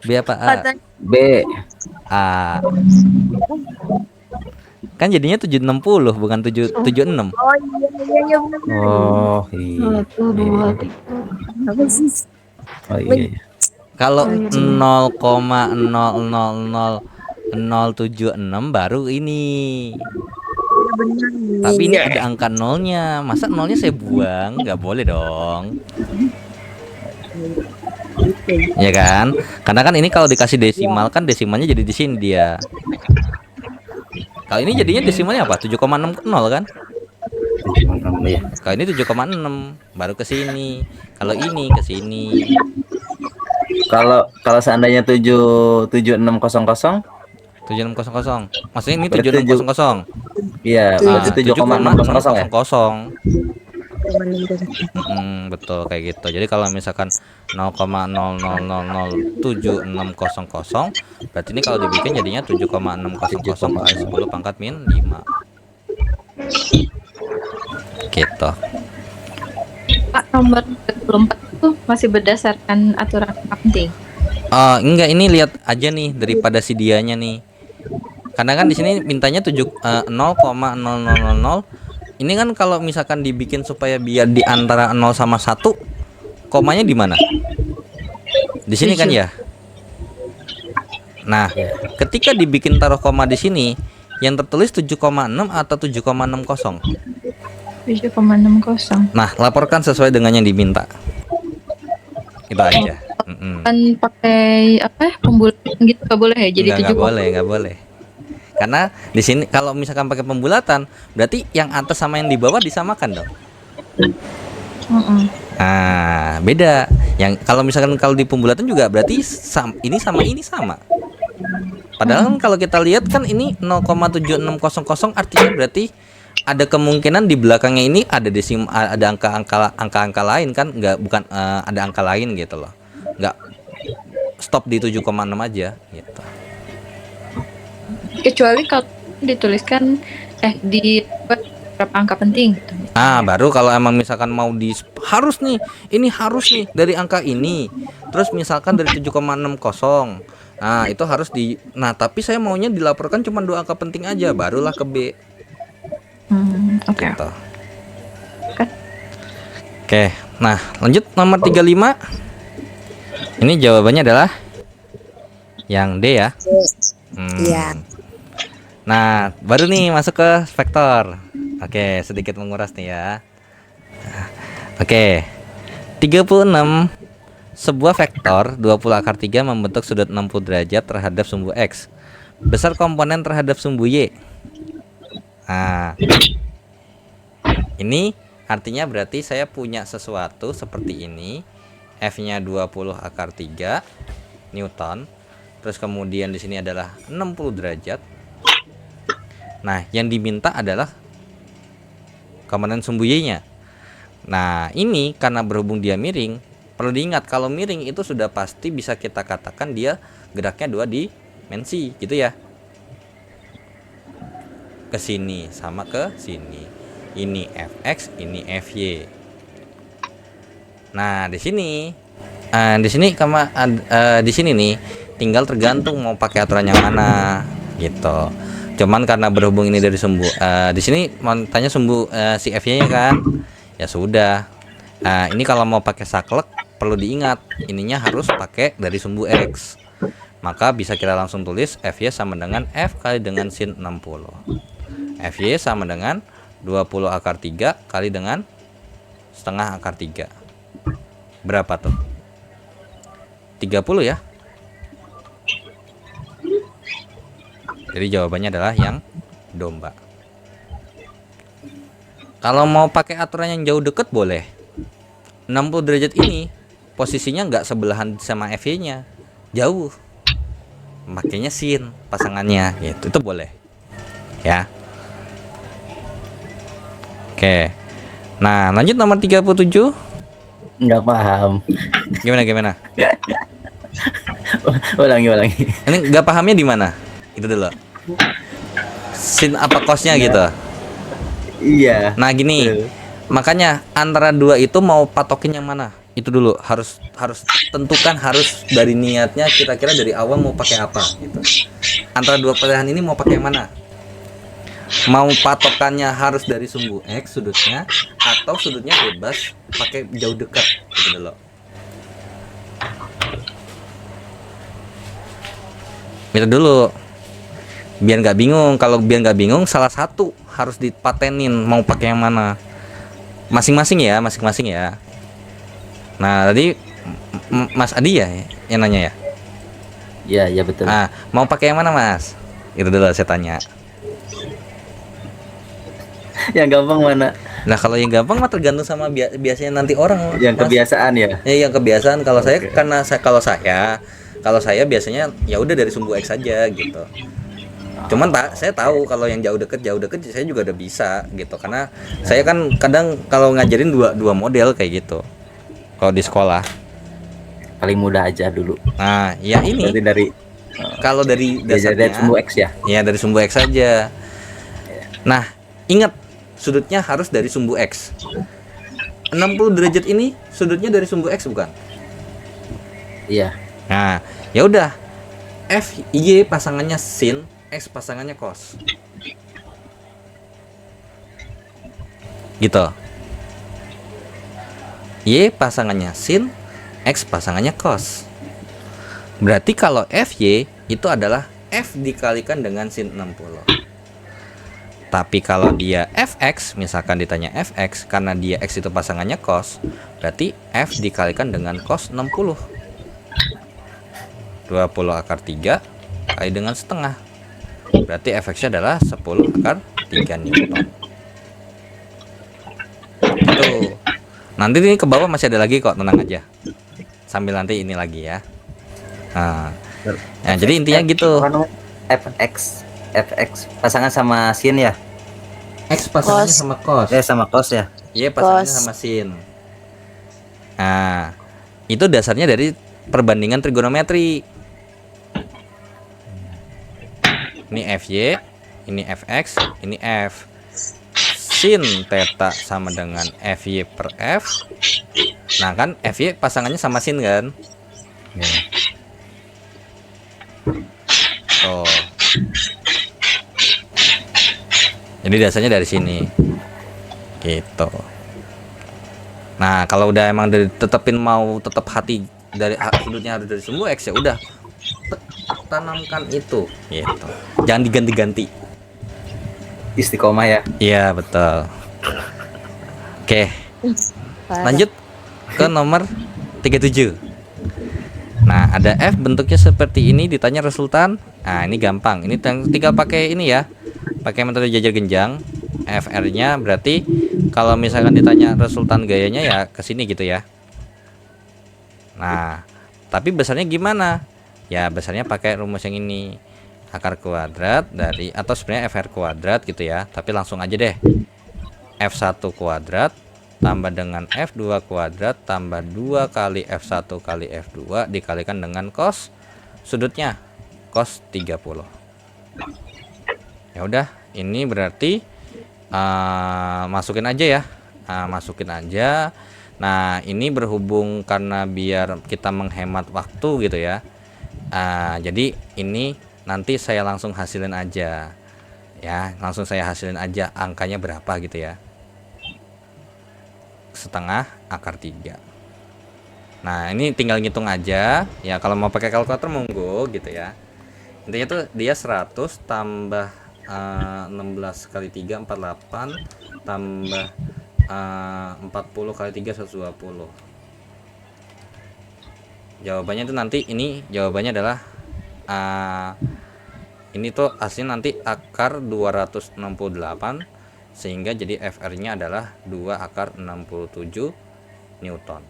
B apa A? Katanya B. A. Kan jadinya 760 bukan 776. oh iya benar. Oh iya. 1, 2, 3. Apa sih? Oh iya. Kalau 0,0000076 baru ini. Benar nih. Tapi ini ada angka nolnya. Masa nolnya saya buang? Nggak boleh dong. Ya kan? Karena kan ini kalau dikasih desimal kan desimalnya jadi di sini dia. Kalau ini jadinya desimalnya apa? 7,60 kan? Iya. Kalau ini 7,6 baru ke sini. Kalau ini ke sini. Kalau seandainya 7600, 7600. Maksudnya ini Berarti 7600. iya, berarti 7,600 ya. 7,600. Betul kayak gitu. Jadi kalau misalkan 0,00007600 berarti ini kalau dibikin jadinya 7,600 kali 10 pangkat min 5. Gitu. Pak, nomor 34 itu masih berdasarkan aturan angka penting. Enggak, ini lihat aja nih daripada si dianya nih. Karena kan di sini mintanya 0,0000. Ini kan kalau misalkan dibikin supaya biar di antara 0 sama 1, komanya di mana? Di sini kan ya. Nah, ketika dibikin taruh koma di sini, yang tertulis 7,6 atau 7,60. 7,60. Nah, laporkan sesuai dengan yang diminta. Itu aja. Kan pakai apa? Pembulaan gitu nggak boleh ya? Jadi Nggak 7. boleh, nggak boleh. Karena di sini kalau misalkan pakai pembulatan, berarti yang atas sama yang di bawah disamakan dong. Nah, beda. Yang kalau misalkan kalau di pembulatan juga berarti ini sama ini sama. Padahal kan kalau kita lihat kan ini 0,7600 artinya berarti ada kemungkinan di belakangnya ini ada ada angka-angka lain kan, bukan ada angka lain gitu loh. Nggak stop di 7,6 aja gitu. Kecuali kalau dituliskan di beberapa angka penting gitu. Baru kalau emang misalkan mau harus nih, ini harus nih dari angka ini. Terus misalkan dari 7,60. Nah, itu harus tapi saya maunya dilaporkan cuma 2 angka penting aja, barulah ke B. Oke. Gitu. Oke, nah lanjut nomor 35. Ini jawabannya adalah yang D ya. Iya. Nah, baru nih masuk ke vektor. Oke, sedikit menguras nih ya. Oke. 36. Sebuah vektor 20 akar 3 membentuk sudut 60 derajat terhadap sumbu X. Besar komponen terhadap sumbu Y. Nah, ini artinya berarti saya punya sesuatu seperti ini. F-nya 20 akar 3 Newton. Terus kemudian di sini adalah 60 derajat. Nah, yang diminta adalah komponen sumbu Y-nya. Nah, ini karena berhubung dia miring, perlu diingat kalau miring itu sudah pasti bisa kita katakan dia geraknya 2 dimensi, gitu ya. Ke sini sama ke sini. Ini Fx, ini Fy. Nah, di sini di sini nih tinggal tergantung mau pakai aturan yang mana gitu. Cuman karena berhubung ini dari sumbu di sini mau tanya sumbu si Fy-nya kan. Ya sudah. Ini kalau mau pakai saklek perlu diingat ininya harus pakai dari sumbu X. Maka bisa kita langsung tulis Fy sama dengan F kali dengan sin 60. Fy sama dengan 20 akar 3 kali dengan setengah akar 3. Berapa tuh? 30 ya. Jadi jawabannya adalah yang domba. Kalau mau pakai aturan yang jauh deket boleh. 60 derajat ini posisinya nggak sebelahan sama Fy-nya, jauh. Makanya sin pasangannya gitu. Itu boleh. Ya. Oke. Nah, lanjut nomor 37. Nggak paham. Gimana? Ulangi. Ini nggak pahamnya di mana? Itu dulu. Sin apa cosnya gitu. Iya. Nah, gini. Makanya antara dua itu mau patokin yang mana? Itu dulu harus tentukan harus dari niatnya kira-kira dari awal mau pakai apa gitu. Antara dua pilihan ini mau pakai yang mana? Mau patokannya harus dari sumbu X sudutnya atau sudutnya bebas pakai jauh dekat gitu dulu. Itu dulu. Biar nggak bingung. Kalau biar nggak bingung salah satu harus dipatenin mau pakai yang mana. Masing-masing ya. Nah, tadi Mas Adi ya yang nanya ya? Iya betul. Nah, mau pakai yang mana, Mas? Itu dulu saya tanya. Yang gampang mana? Nah, kalau yang gampang mah tergantung sama biasanya nanti orang. Yang Mas. kebiasaan ya? Ya, yang kebiasaan. Kalau saya karena kalau saya biasanya ya udah dari sumbu X aja gitu. Cuman saya tahu kalau yang jauh deket saya juga udah bisa gitu. Karena saya kan kadang kalau ngajarin dua model kayak gitu. Kalau di sekolah. Paling mudah aja dulu. Nah, ya ini. Berarti dari Kalau dari dasarnya dari sumbu X ya? Ya, dari sumbu X saja. Nah, ingat sudutnya harus dari sumbu X. 60 derajat ini sudutnya dari sumbu X bukan? Iya. Nah, ya udah. Fy pasangannya sin, X pasangannya cos. Gitu. Y pasangannya sin, X pasangannya cos. Berarti kalau Fy itu adalah F dikalikan dengan sin 60. Tapi kalau dia Fx, misalkan ditanya Fx, karena dia X itu pasangannya cos, berarti F dikalikan dengan cos 60. 20 akar 3 kali dengan setengah. Berarti Fx-nya adalah 10 akar 3 Newton. Itu. Nanti ini ke bawah masih ada lagi kok, tenang aja. Sambil nanti ini lagi ya. Nah, jadi intinya gitu. Fx pasangan sama sin ya? X pasangannya Cos. sama cos. Sama cos ya. Iya, pasangannya Cos. sama sin. Nah, itu dasarnya dari perbandingan trigonometri. Ini Fy, ini Fx, ini F. Sin theta sama dengan Fy per F. Nah kan Fy pasangannya sama sin kan? Tuh. Jadi dasarnya dari sini. Gitu. Nah, kalau udah emang tetepin mau tetap hati dari sudutnya harus dari sumbu X, ya udah tanamkan itu gitu. Jangan diganti-ganti. Istiqomah ya. Iya, betul. Oke, lanjut ke nomor 37. Nah, ada F bentuknya seperti ini, ditanya resultan. Nah, ini gampang. Ini tinggal pakai ini ya. Pakai metode jajar genjang. FR-nya berarti kalau misalkan ditanya resultan gayanya ya ke sini gitu ya. Nah, tapi besarnya gimana? Ya, besarnya pakai rumus yang ini. Akar kuadrat dari, atau sebenarnya FR kuadrat gitu ya. Tapi langsung aja deh. F1 kuadrat tambah dengan F2 kuadrat tambah 2 kali F1 kali F2 dikalikan dengan cos sudutnya cos 30. Ya udah, ini berarti masukin aja ya. Masukin aja. Nah, ini berhubung karena biar kita menghemat waktu gitu ya. Jadi ini nanti saya langsung hasilin aja. Ya, langsung saya hasilin aja angkanya berapa gitu ya. Setengah akar 3. Nah, ini tinggal ngitung aja ya. Kalau mau pakai kalkulator monggo gitu ya. Intinya tuh dia 100 tambah 16 kali 3 48 tambah 40 kali 3 120. Jawabannya tuh nanti ini jawabannya adalah ini tuh hasilnya nanti akar 268, sehingga jadi FR-nya adalah 2 akar 67 Newton.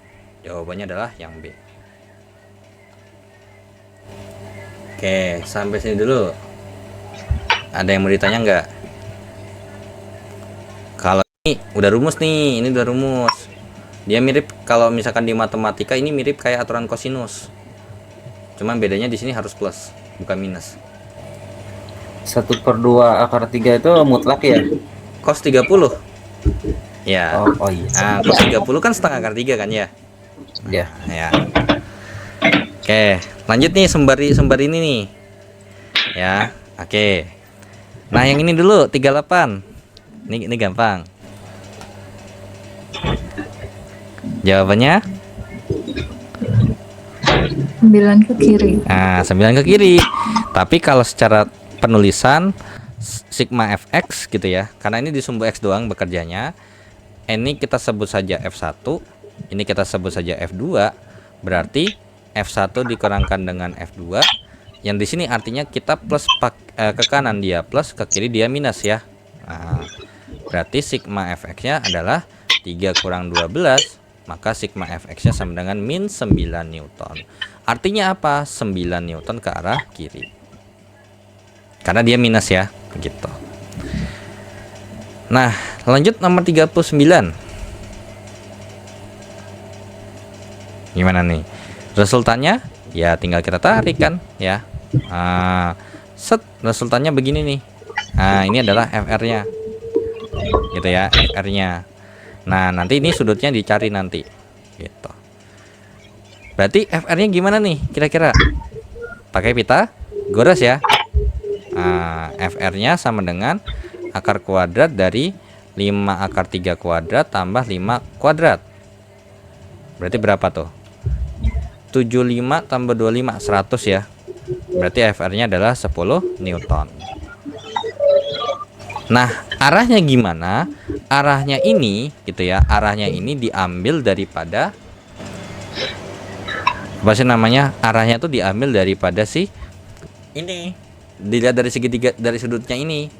Jawabannya adalah yang B. Oke, sampai sini dulu. Ada yang mau ditanya nggak? Kalau ini udah rumus nih, ini udah rumus. Dia mirip, kalau misalkan di matematika ini mirip kayak aturan kosinus. Cuman bedanya di sini harus plus, bukan minus. 1/2 akar 3 itu mutlak ya? Cos 30. Ya. Oh iya. Nah, cos 30 kan setengah akar 3 kan ya? Ya. Ya. Oke, lanjut nih sembari ini nih. Ya, oke. Nah, yang ini dulu 38. Ini gampang. Jawabannya 9 ke kiri. nah 9 ke kiri. Tapi kalau secara penulisan sigma fx gitu ya, karena ini di sumbu x doang bekerjanya, ini kita sebut saja f1, ini kita sebut saja f2, berarti f1 dikurangkan dengan f2, yang di sini artinya kita plus ke kanan dia plus, ke kiri dia minus ya. Nah, berarti sigma fx-nya adalah 3 kurang 12, maka sigma fx-nya sama dengan min 9 Newton. Artinya apa? 9 Newton ke arah kiri. Karena dia minus ya, gitu. Nah, lanjut nomor 39. Gimana nih? Resultannya ya tinggal kita tarik kan ya. Resultannya begini nih. Nah, ini adalah FR-nya. Gitu ya, FR-nya. Nah, nanti ini sudutnya dicari nanti. Gitu. Berarti FR-nya gimana nih kira-kira? Pakai pita Goras ya. FR-nya sama dengan akar kuadrat dari 5 akar 3 kuadrat tambah 5 kuadrat. Berarti berapa tuh? 75 tambah 25 100 ya. Berarti FR-nya adalah 10 Newton. Nah, arahnya gimana? Arahnya ini gitu ya. Arahnya ini diambil daripada apa sih namanya? Arahnya tuh diambil daripada si ini. dilihat dari segitiga dari sudutnya ini.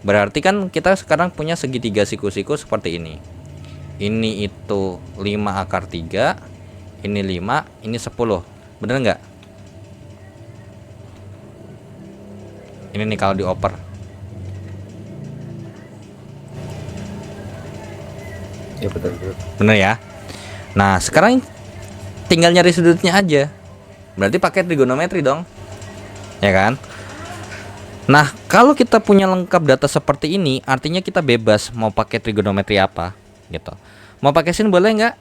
Berarti kan kita sekarang punya segitiga siku-siku seperti ini. Ini itu 5 akar 3, ini 5, ini 10. Bener nggak? Ini nih kalau dioper. Ya betul. Bener ya? Nah, sekarang tinggal nyari sudutnya aja. Berarti pakai trigonometri dong. Ya kan? Nah, kalau kita punya lengkap data seperti ini, artinya kita bebas mau pakai trigonometri apa, gitu. Mau pakai sin boleh nggak?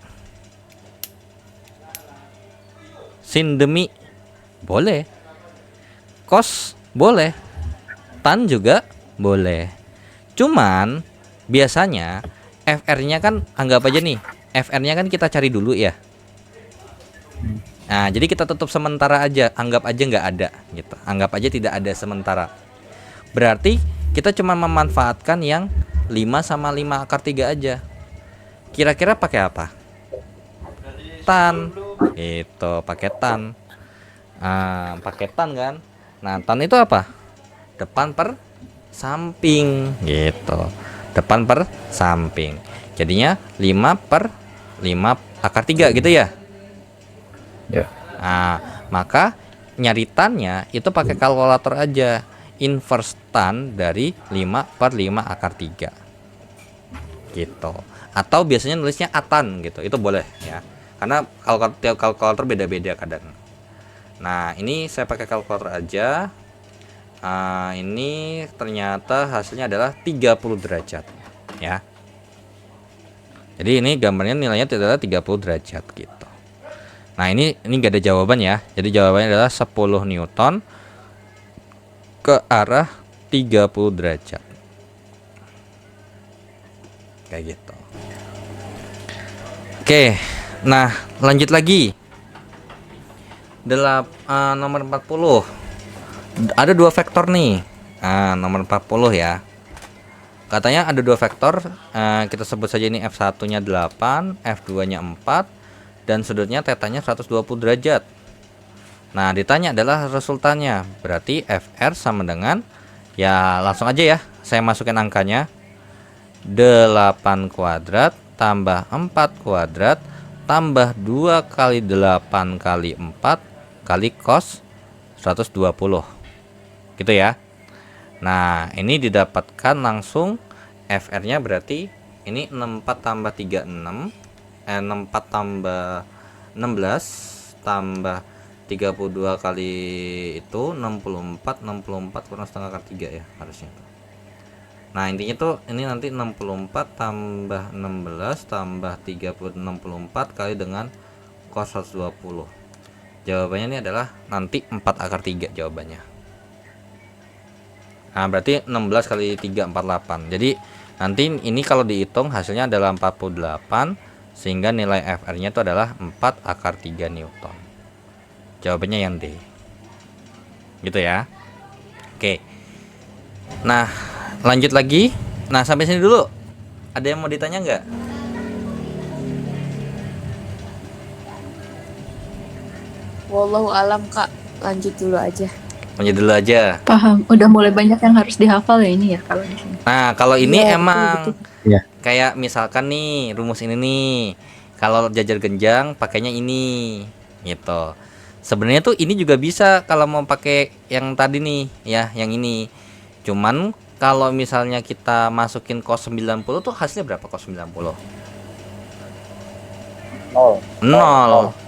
Sin demi boleh. Cos boleh. Tan juga boleh. Cuman biasanya FR-nya kan anggap aja nih, FR-nya kan kita cari dulu ya. Nah, jadi kita tutup sementara aja, anggap aja nggak ada gitu. Anggap aja tidak ada sementara. Berarti kita cuma memanfaatkan yang 5 sama 5 akar 3 aja. Kira-kira pakai apa? Tan. Itu pakai tan. Pakai tan kan? Nah, tan itu apa? Depan per samping gitu. Depan per samping. Jadinya 5 per 5 akar 3 gitu ya. Ya. Nah, maka nyari tannya itu pakai kalkulator aja. Inverse tan dari 5 per 5 akar 3 gitu. Atau biasanya nulisnya atan gitu. Itu boleh ya. Karena kalkulator beda-beda kadang. Nah, ini saya pakai kalkulator aja. Ini ternyata hasilnya adalah 30 derajat ya. Jadi ini gambarnya nilainya adalah 30 derajat gitu. Nah, ini enggak ada jawaban ya. Jadi jawabannya adalah 10 Newton ke arah 30 derajat. Kayak gitu. Oke. Nah, lanjut lagi. Nomor 40. Ada 2 vektor nih. Nomor 40 ya. Katanya ada 2 vektor. Kita sebut saja ini F1-nya 8, F2-nya 4, dan sudutnya tetanya 120 derajat. Nah, ditanya adalah resultannya. Berarti FR sama dengan, ya langsung aja ya, saya masukin angkanya. 8 kuadrat tambah 4 kuadrat tambah 2 kali 8 kali 4 kali cos 120. Gitu ya. Nah, ini didapatkan langsung FR-nya berarti ini 64 tambah 36, 64 tambah 16 tambah 32 kali itu 64 kurang setengah akar 3 ya harusnya. Nah, intinya tuh ini nanti 64 tambah 16 tambah 64 kali dengan cos 120. Jawabannya ini adalah nanti 4 akar 3 jawabannya. Nah, berarti 16 kali 3 48. Jadi nanti ini kalau dihitung hasilnya adalah 48, sehingga nilai FR-nya itu adalah 4 akar 3 Newton. Jawabannya yang D. Gitu ya. Oke. Nah, lanjut lagi. Nah, sampai sini dulu. Ada yang mau ditanya nggak? Wallahu alam Kak, lanjut dulu aja. Lanjut dulu aja. Paham. Udah mulai banyak yang harus dihafal ya ini ya kalau di sini. Nah, kalau ini Iya, emang betul. Ya. kayak misalkan nih rumus ini nih. Kalau jajar genjang pakainya ini gitu. Sebenarnya tuh ini juga bisa kalau mau pakai yang tadi nih ya, yang ini. Cuman kalau misalnya kita masukin cos 90 tuh hasilnya berapa cos 90? 0,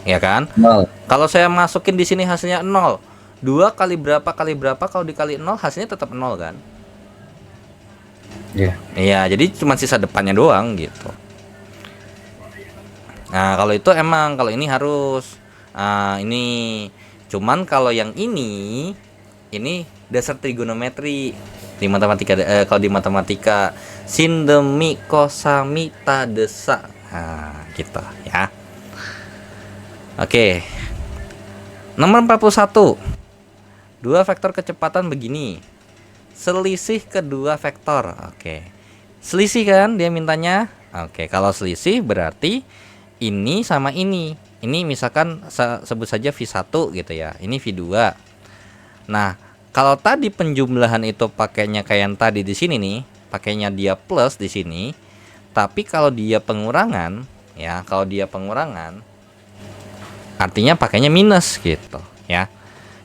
ya kan? 0. Kalau saya masukin di sini hasilnya 0. 2 kali berapa kalau dikali 0 hasilnya tetap 0 kan? Iya. Iya, jadi cuma sisa depannya doang gitu. Nah, kalau itu emang kalau ini harus ini cuman kalau yang ini dasar trigonometri di matematika. Kalau di matematika sin demi kosamita desa. Nah, gitu ya. Oke. Nomor 41. 2 vektor kecepatan begini. Selisih kedua vektor. Oke. Selisih kan dia mintanya? Oke, kalau selisih berarti ini sama ini. Ini misalkan sebut saja V1 gitu ya. Ini V2. Nah, Kalau tadi penjumlahan itu pakainya kayak yang tadi di sini nih, pakainya dia plus di sini. Tapi kalau dia pengurangan, ya, kalau dia pengurangan artinya pakainya minus gitu, ya.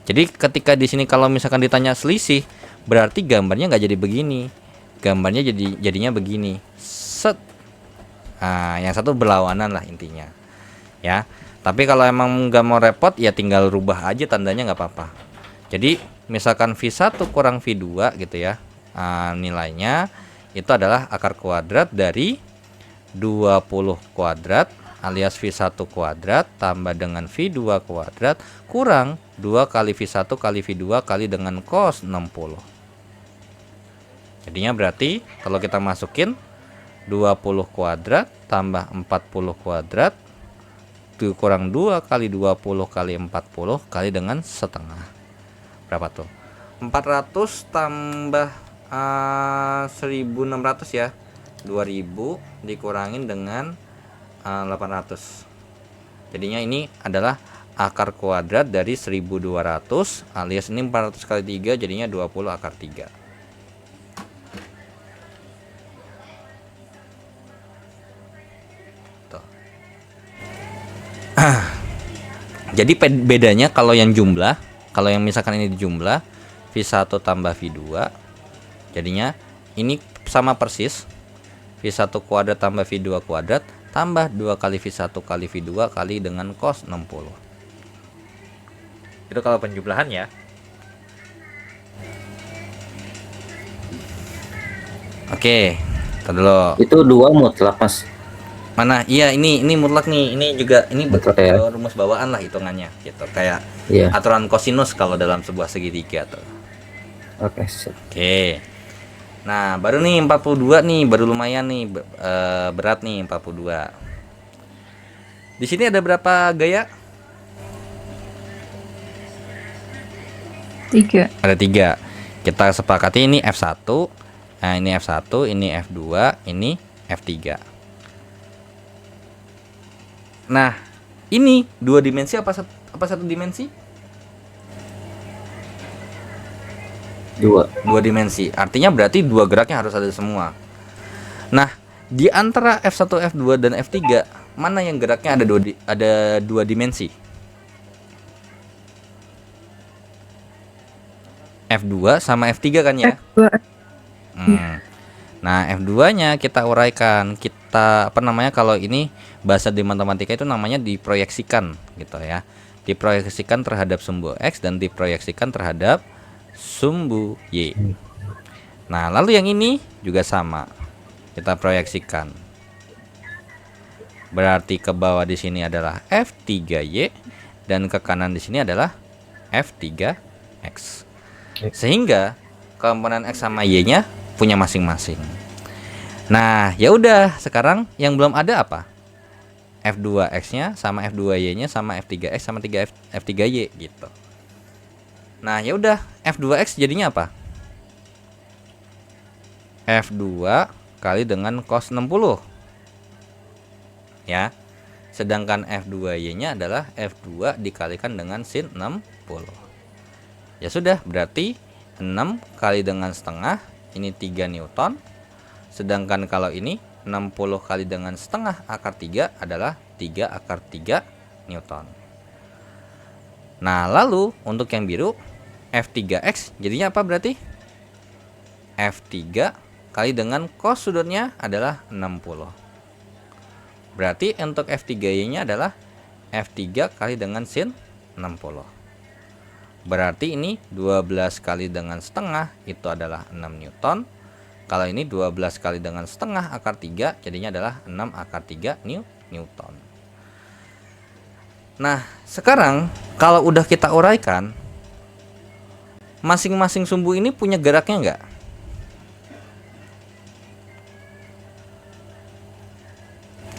Jadi ketika di sini kalau misalkan ditanya selisih, berarti gambarnya nggak jadi begini. Gambarnya jadinya begini. Set. Nah, yang satu berlawanan lah intinya. Ya. Tapi kalau emang nggak mau repot ya tinggal rubah aja tandanya nggak apa-apa. Jadi misalkan V1 kurang V2 gitu ya. Nilainya itu adalah akar kuadrat dari 20 kuadrat alias V1 kuadrat tambah dengan V2 kuadrat kurang 2 kali V1 kali V2 kali dengan cos 60. Jadinya berarti kalau kita masukin 20 kuadrat tambah 40 kuadrat kurang 2 kali 20 kali 40 kali dengan setengah. Berapa tuh? 400 tambah 1600 ya. 2000 dikurangin dengan 800. Jadinya ini adalah akar kuadrat dari 1200 alias ini 400 kali 3 jadinya 20 akar 3. Tuh. Jadi bedanya kalau yang jumlah, kalau yang misalkan ini dijumlah V1 tambah V2 jadinya ini sama persis V1 kuadrat tambah V2 kuadrat tambah 2 kali V1 kali V2 kali dengan cos 60. Itu kalau penjumlahan ya. Oke, tar dulu. Itu 2 mutlak, Mas. Mana? Iya, ini mutlak nih. Ini juga ini Mutlak ya. rumus bawaan lah hitungannya gitu. Kayak Iya. aturan kosinus kalau dalam sebuah segitiga tuh. Oke, sip. Oke. Nah, baru nih 42 nih, baru lumayan nih berat nih 42. Di sini ada berapa gaya? 3. Ada 3. Kita sepakati ini F1. Nah, ini F1, ini F2, ini F3. Nah, ini 2 dimensi apa satu dimensi? 2. 2 dimensi. Artinya berarti 2 geraknya harus ada semua. Nah, di antara F1, F2 dan F3, mana yang geraknya ada 2 dimensi? F2 sama F3 kan ya? Nah, F2-nya kita uraikan. Kita kalau ini bahasa di matematika itu namanya diproyeksikan gitu ya. Diproyeksikan terhadap sumbu X dan diproyeksikan terhadap sumbu Y. Nah, lalu yang ini juga sama. Kita proyeksikan. Berarti ke bawah di sini adalah F3Y dan ke kanan di sini adalah F3X. Sehingga komponen X sama Y-nya punya masing-masing. Nah, ya udah, sekarang yang belum ada apa? F2X-nya sama F2Y-nya sama F3X sama F3Y gitu. Nah, ya udah, F2X jadinya apa? F2 kali dengan cos 60. Ya. Sedangkan F2Y-nya adalah F2 dikalikan dengan sin 60. Ya sudah, berarti 6 kali dengan setengah, ini 3 Newton. Sedangkan kalau ini 60 kali dengan setengah akar 3 adalah 3 akar 3 Newton. Nah, lalu untuk yang biru F3X jadinya apa berarti? F3 kali dengan cos sudutnya adalah 60. Berarti untuk F3Y-nya adalah F3 kali dengan sin 60. Berarti ini 12 kali dengan setengah itu adalah 6 Newton. Kalau ini 12 kali dengan setengah akar 3 jadinya adalah 6 akar 3 Newton. Nah, sekarang kalau udah kita uraikan, masing-masing sumbu ini punya geraknya enggak?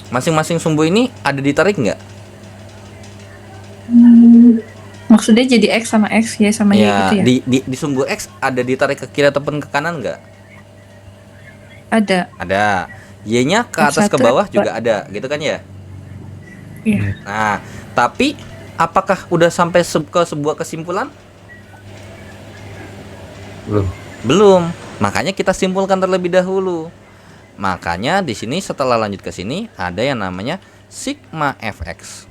Masing-masing sumbu ini ada ditarik enggak? Maksudnya jadi X sama X, Y sama Y Ya, gitu ya? di sumbu X ada ditarik ke kiri ataupun ke kanan enggak? Ada. Ada. Y-nya ke atas ke F1, bawah F2. juga ada, gitu kan ya? Iya. Nah, tapi apakah udah sampai ke sebuah kesimpulan? Belum. Belum. Makanya kita simpulkan terlebih dahulu. Makanya di sini setelah lanjut ke sini ada yang namanya sigma fx.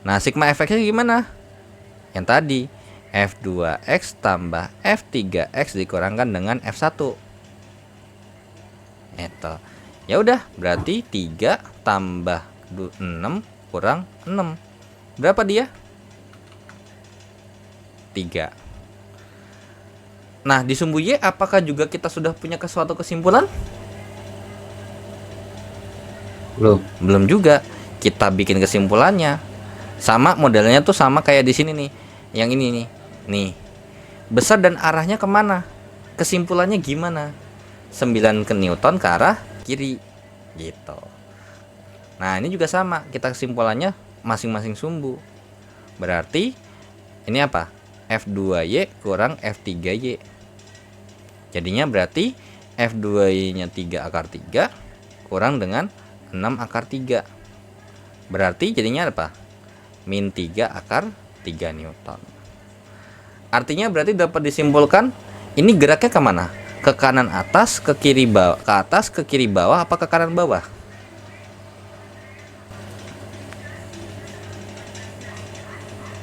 Nah, sigma fx-nya gimana? Yang tadi F2x tambah F3x dikurangkan dengan F1. Itu. Ya udah, berarti 3 tambah 6 kurang 6. Berapa dia? 3. Nah, di sumbu Y apakah juga kita sudah punya suatu kesimpulan? Belum. Belum juga. Kita bikin kesimpulannya. Sama modelnya tuh sama kayak di sini nih. Yang ini nih. Nih. Besar dan arahnya kemana? Kesimpulannya gimana? 9 ke Newton ke arah kiri. Gitu. Nah, ini juga sama. Kita kesimpulannya masing-masing sumbu. Berarti ini apa? F2Y kurang F3Y. Jadinya berarti F2Y-nya 3 akar 3 kurang dengan 6 akar 3. Berarti jadinya apa? Min 3 akar 3 Newton. Artinya berarti dapat disimpulkan ini geraknya kemana? Ke kanan atas, ke kiri bawah, ke atas, ke kiri bawah, apa ke kanan bawah?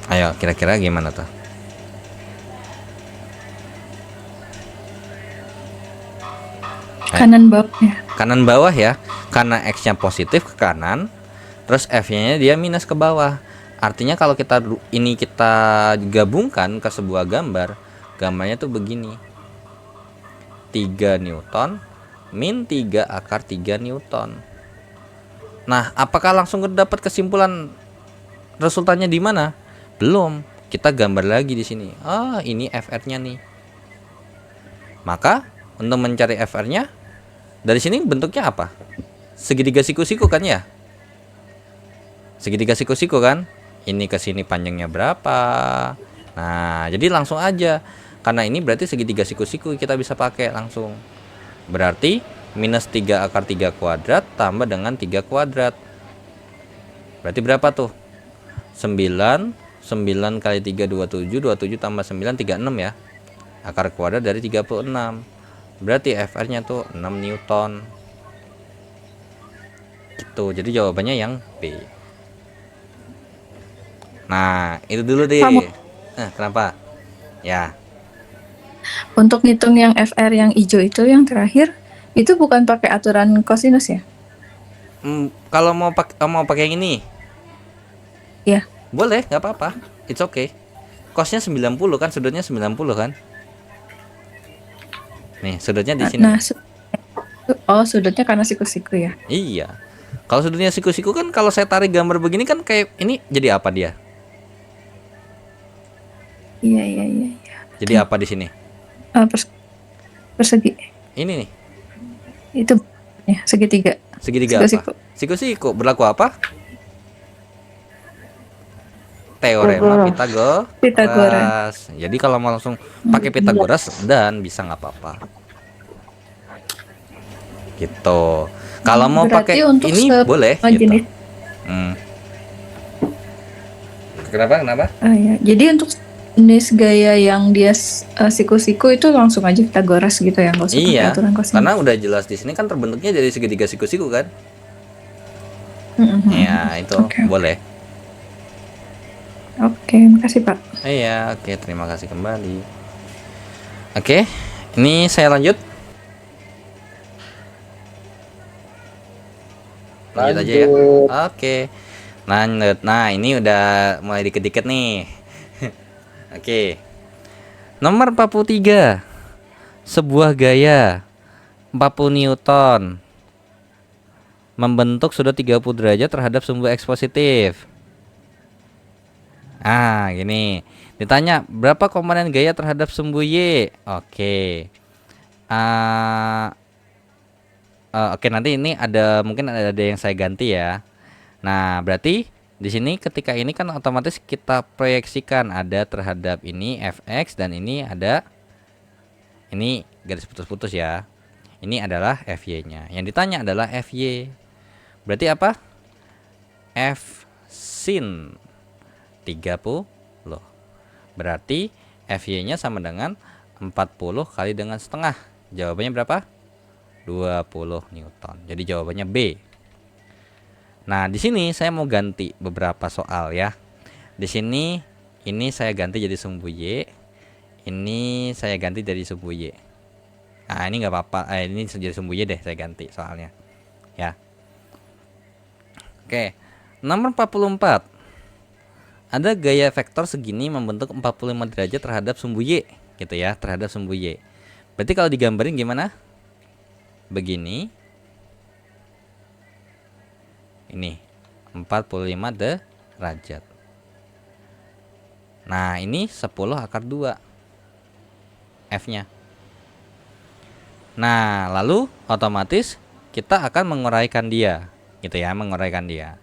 Ayo, kira-kira gimana tuh? Kanan bawah ya. Kanan bawah ya, karena X-nya positif ke kanan, terus F-nya dia minus ke bawah. Artinya kalau kita gabungkan ke sebuah gambar, gambarnya tuh begini. 3 Newton min 3 akar 3 Newton. Nah, apakah langsung dapat kesimpulan resultannya di mana? Belum. Kita gambar lagi di sini. Ah, ini FR-nya nih. Maka untuk mencari FR-nya dari sini bentuknya apa? Segitiga siku-siku kan ya? Segitiga siku-siku kan? Ini ke sini panjangnya berapa? Nah, jadi langsung aja. Karena ini berarti segitiga siku-siku kita bisa pakai langsung. Berarti minus 3 akar 3 kuadrat tambah dengan 3 kuadrat. Berarti berapa tuh? 9 kali 3 27 tambah 9 36 ya. Akar kuadrat dari 36. Berarti FR-nya tuh 6 Newton. Gitu. Jadi jawabannya yang B. Nah, itu dulu deh. Kenapa? Ya. Untuk ngitung yang FR yang hijau itu yang terakhir, itu bukan pakai aturan kosinus ya? Kalau mau pakai yang ini, ya boleh, nggak apa-apa. It's okay. Cosnya 90 kan, sudutnya 90 kan. Nih, sudutnya di sini. Nah, sudutnya karena siku-siku ya? Iya. Kalau sudutnya siku-siku kan, kalau saya tarik gambar begini kan kayak ini jadi apa dia? Iya. Jadi apa di sini? Persegi. Ini nih. Itu ya, segitiga. Segitiga Siku-siku. apa? Siku-siku. Berlaku apa? Teorema Pitagoras. Jadi kalau mau langsung pakai Pitagoras dan bisa nggak apa-apa. Gitu. Kalau mau pakai ini boleh gitu. Kenapa? Ya. Jadi untuk jenis gaya yang dia siku-siku itu langsung aja Pitagoras gitu ya, nggak usah pakai aturan kosinus. Karena udah jelas di sini kan terbentuknya dari segitiga siku-siku kan. Ya, itu boleh. Oke, makasih Pak. Iya, oke, terima kasih kembali. Oke, ini saya lanjut. Lanjut aja ya. Oke. Lanjut. Nah, ini udah mulai dikit-dikit nih. Oke. Nomor 43. Sebuah gaya 40 Newton membentuk sudut 30 derajat terhadap sumbu X positif. Gini. Ditanya berapa komponen gaya terhadap sumbu Y? Oke. Oke, nanti ini mungkin ada yang saya ganti ya. Nah, berarti di sini ketika ini kan otomatis kita proyeksikan ada terhadap ini Fx dan ini ada ini garis putus-putus ya. Ini adalah Fy-nya. Yang ditanya adalah Fy. Berarti apa? F sin 30. Berarti Fy-nya sama dengan 40 kali dengan setengah. Jawabannya berapa? 20 Newton. Jadi jawabannya B. Nah, di sini saya mau ganti beberapa soal ya. Di sini ini saya ganti jadi sumbu Y. Ini saya ganti jadi sumbu Y. Nah, ini nggak apa-apa. Ini jadi sumbu Y deh, saya ganti soalnya. Ya. Oke. Nomor 44. Ada gaya vektor segini membentuk 45 derajat terhadap sumbu Y, gitu ya, terhadap sumbu Y. Berarti kalau digambarin gimana? Begini. Ini 45 derajat. Nah, ini 10 akar 2 F-nya. Nah, lalu otomatis kita akan menguraikan dia, gitu ya, menguraikan dia.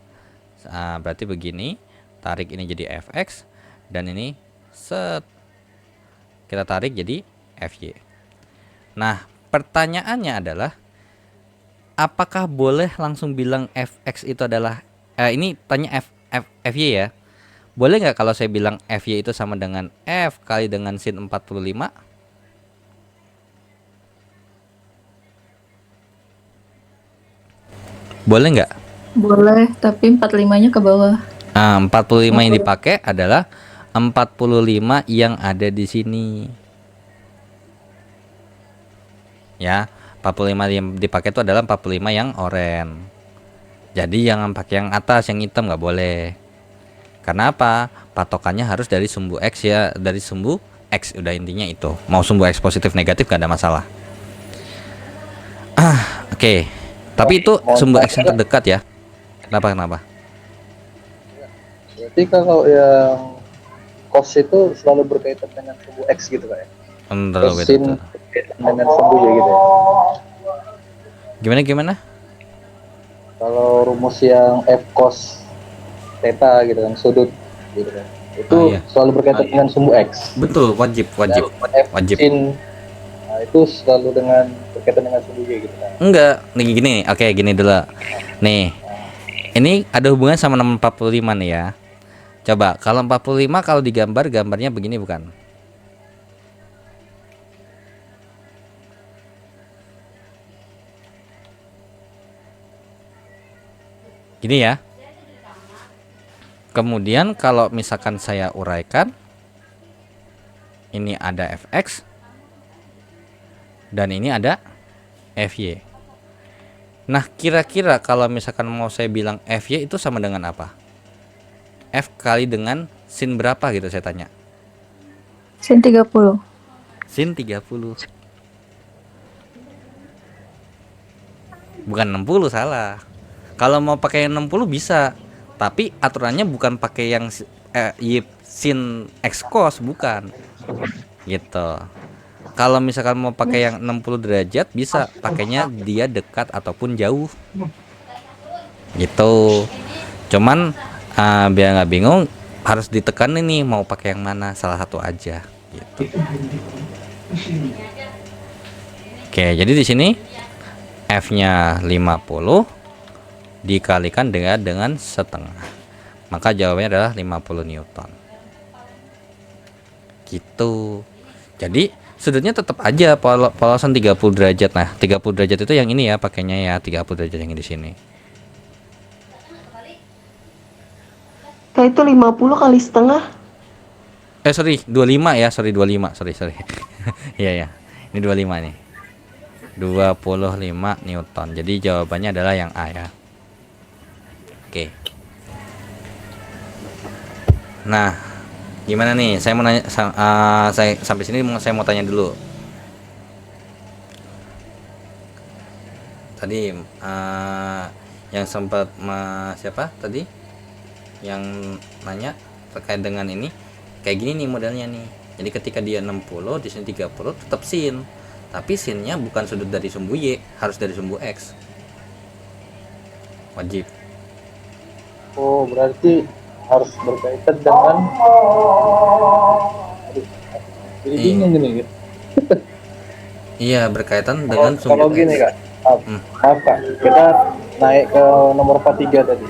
Berarti begini, tarik ini jadi Fx dan ini set kita tarik jadi Fy. Nah, pertanyaannya adalah apakah boleh langsung bilang Fx itu adalah ini tanya Fy ya. Boleh nggak kalau saya bilang Fy itu sama dengan F kali dengan sin 45? Boleh nggak? Boleh, tapi 45-nya ke bawah. 45 yang dipakai adalah 45 yang ada di sini. Ya, 45 yang dipakai itu adalah 45 yang oranye. Jadi jangan pakai yang atas, yang hitam nggak boleh. Karena apa? Patokannya harus dari sumbu X ya, dari sumbu X, udah intinya itu. Mau sumbu X positif negatif gak ada masalah. Oke. Tapi itu sumbu X yang terdekat ya. Kenapa? Berarti kalau yang cos itu selalu berkaitan dengan sumbu X gitu Kak ya? Terlalu beda Sin tuh. berkaitan dengan sumbu Y gitu ya? Gimana? Kalau rumus yang F cos theta gitu kan, sudut gitu kan, itu Iya. selalu berkaitan dengan sumbu X. Betul, wajib. Dan F sin, nah, itu selalu berkaitan dengan sumbu Y gitu kan. Enggak, nih gini. Oke, gini dulu. Nih. Ini ada hubungan sama nomor 45 nih ya. Coba kalau 45 kalau digambar gambarnya begini bukan? Gini ya. Kemudian kalau misalkan saya uraikan, ini ada Fx dan ini ada Fy. Nah, kira-kira kalau misalkan mau saya bilang Fy itu sama dengan apa? F kali dengan sin berapa gitu saya tanya. Sin 30. Sin 30. Bukan 60, salah. Kalau mau pakai yang 60 bisa, tapi aturannya bukan pakai yang y sin x cos, bukan. Gitu. Kalau misalkan mau pakai yang 60 derajat bisa pakainya dia dekat ataupun jauh. Gitu. Cuman biar nggak bingung harus ditekan ini mau pakai yang mana, salah satu aja gitu. Oke, jadi di sini F-nya 50 dikalikan dengan setengah. Maka jawabannya adalah 50 Newton. Gitu. Jadi sudutnya tetap aja polosan 30 derajat. Nah, 30 derajat itu yang ini ya pakainya ya, 30 derajat yang di sini. Kayak itu 50 kali setengah. Sorry, 25 ya, sorry 25, sorry. Iya ya. Ini 25 nih. 25 Newton. Jadi jawabannya adalah yang A ya. Oke. Nah, gimana nih? Saya mau nanya, saya sampai sini saya mau tanya dulu. Tadi yang sempat siapa tadi? Yang nanya terkait dengan ini, kayak gini nih modelnya nih. Jadi ketika dia 60, di sini 30 tetap sin. Tapi sinnya bukan sudut dari sumbu Y, harus dari sumbu X. Wajib. Oh, berarti harus berkaitan dengan jadi bingung gini gitu. Iya, berkaitan dengan sumbu Kalau X. gini Kak, maaf Kak, kita naik ke nomor 43 tadi.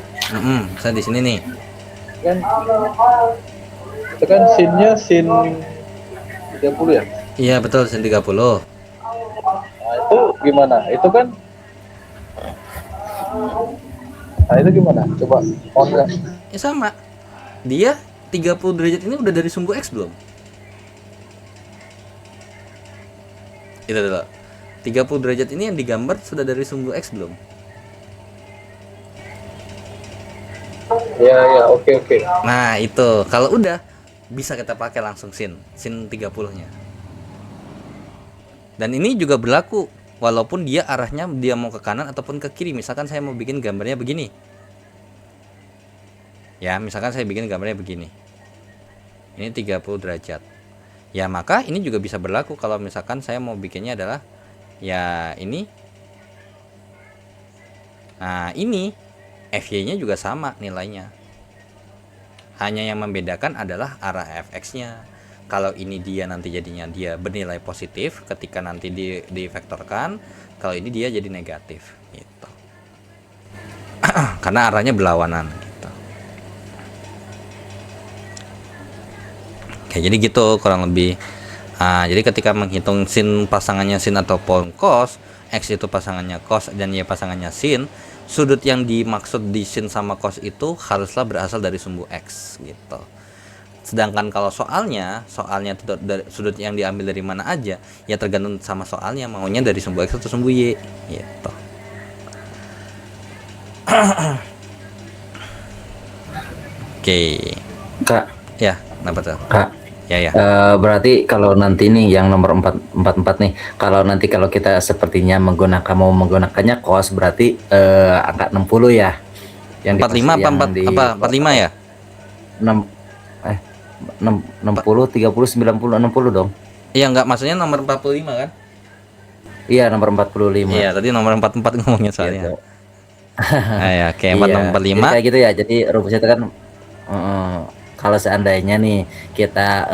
Saya di sini nih. Kan itu kan sinnya sin 30 ya? Iya betul, sin 30. Nah, itu gimana? Itu kan, nah itu gimana? Coba on nggak? Ya sama. Dia 30 derajat ini udah dari sumbu X belum? Itu dulu. 30 derajat ini yang digambar sudah dari sumbu X belum? Ya, oke. Nah, itu. Kalau udah bisa kita pakai langsung sin 30-nya. Dan ini juga berlaku walaupun dia arahnya dia mau ke kanan ataupun ke kiri. Misalkan saya mau bikin gambarnya begini. Ya, misalkan saya bikin gambarnya begini. Ini 30 derajat. Ya, maka ini juga bisa berlaku kalau misalkan saya mau bikinnya adalah ya ini. Nah, ini FY-nya juga sama nilainya. Hanya yang membedakan adalah arah fx-nya. Kalau ini dia nanti jadinya dia bernilai positif ketika nanti divektorkan, kalau ini dia jadi negatif gitu. Karena arahnya berlawanan gitu. Oke, jadi gitu kurang lebih. Jadi ketika menghitung sin pasangannya sin ataupun cos, x itu pasangannya cos dan y pasangannya sin, sudut yang dimaksud di sin sama cos itu haruslah berasal dari sumbu x gitu. Sedangkan kalau soalnya itu dari sudut yang diambil dari mana aja, ya tergantung sama soalnya maunya dari sumbu x atau sumbu y gitu. Oke. Kak, Ya, kenapa tuh? Kak. Ya. Berarti kalau nanti nih yang nomor 444 nih, kalau nanti kalau kita sepertinya mau menggunakannya cos berarti angka 60 ya. Yang 45 apa 45 ya? 60 30 90 60 dong. Iya, enggak, maksudnya nomor 45 kan? Iya, nomor 45. Iya, tadi nomor 44 ngomongnya soalnya. Gitu. Ya, oke, Iya, 445. jadi kayak gitu ya. Jadi rumusnya itu kan kalau seandainya nih kita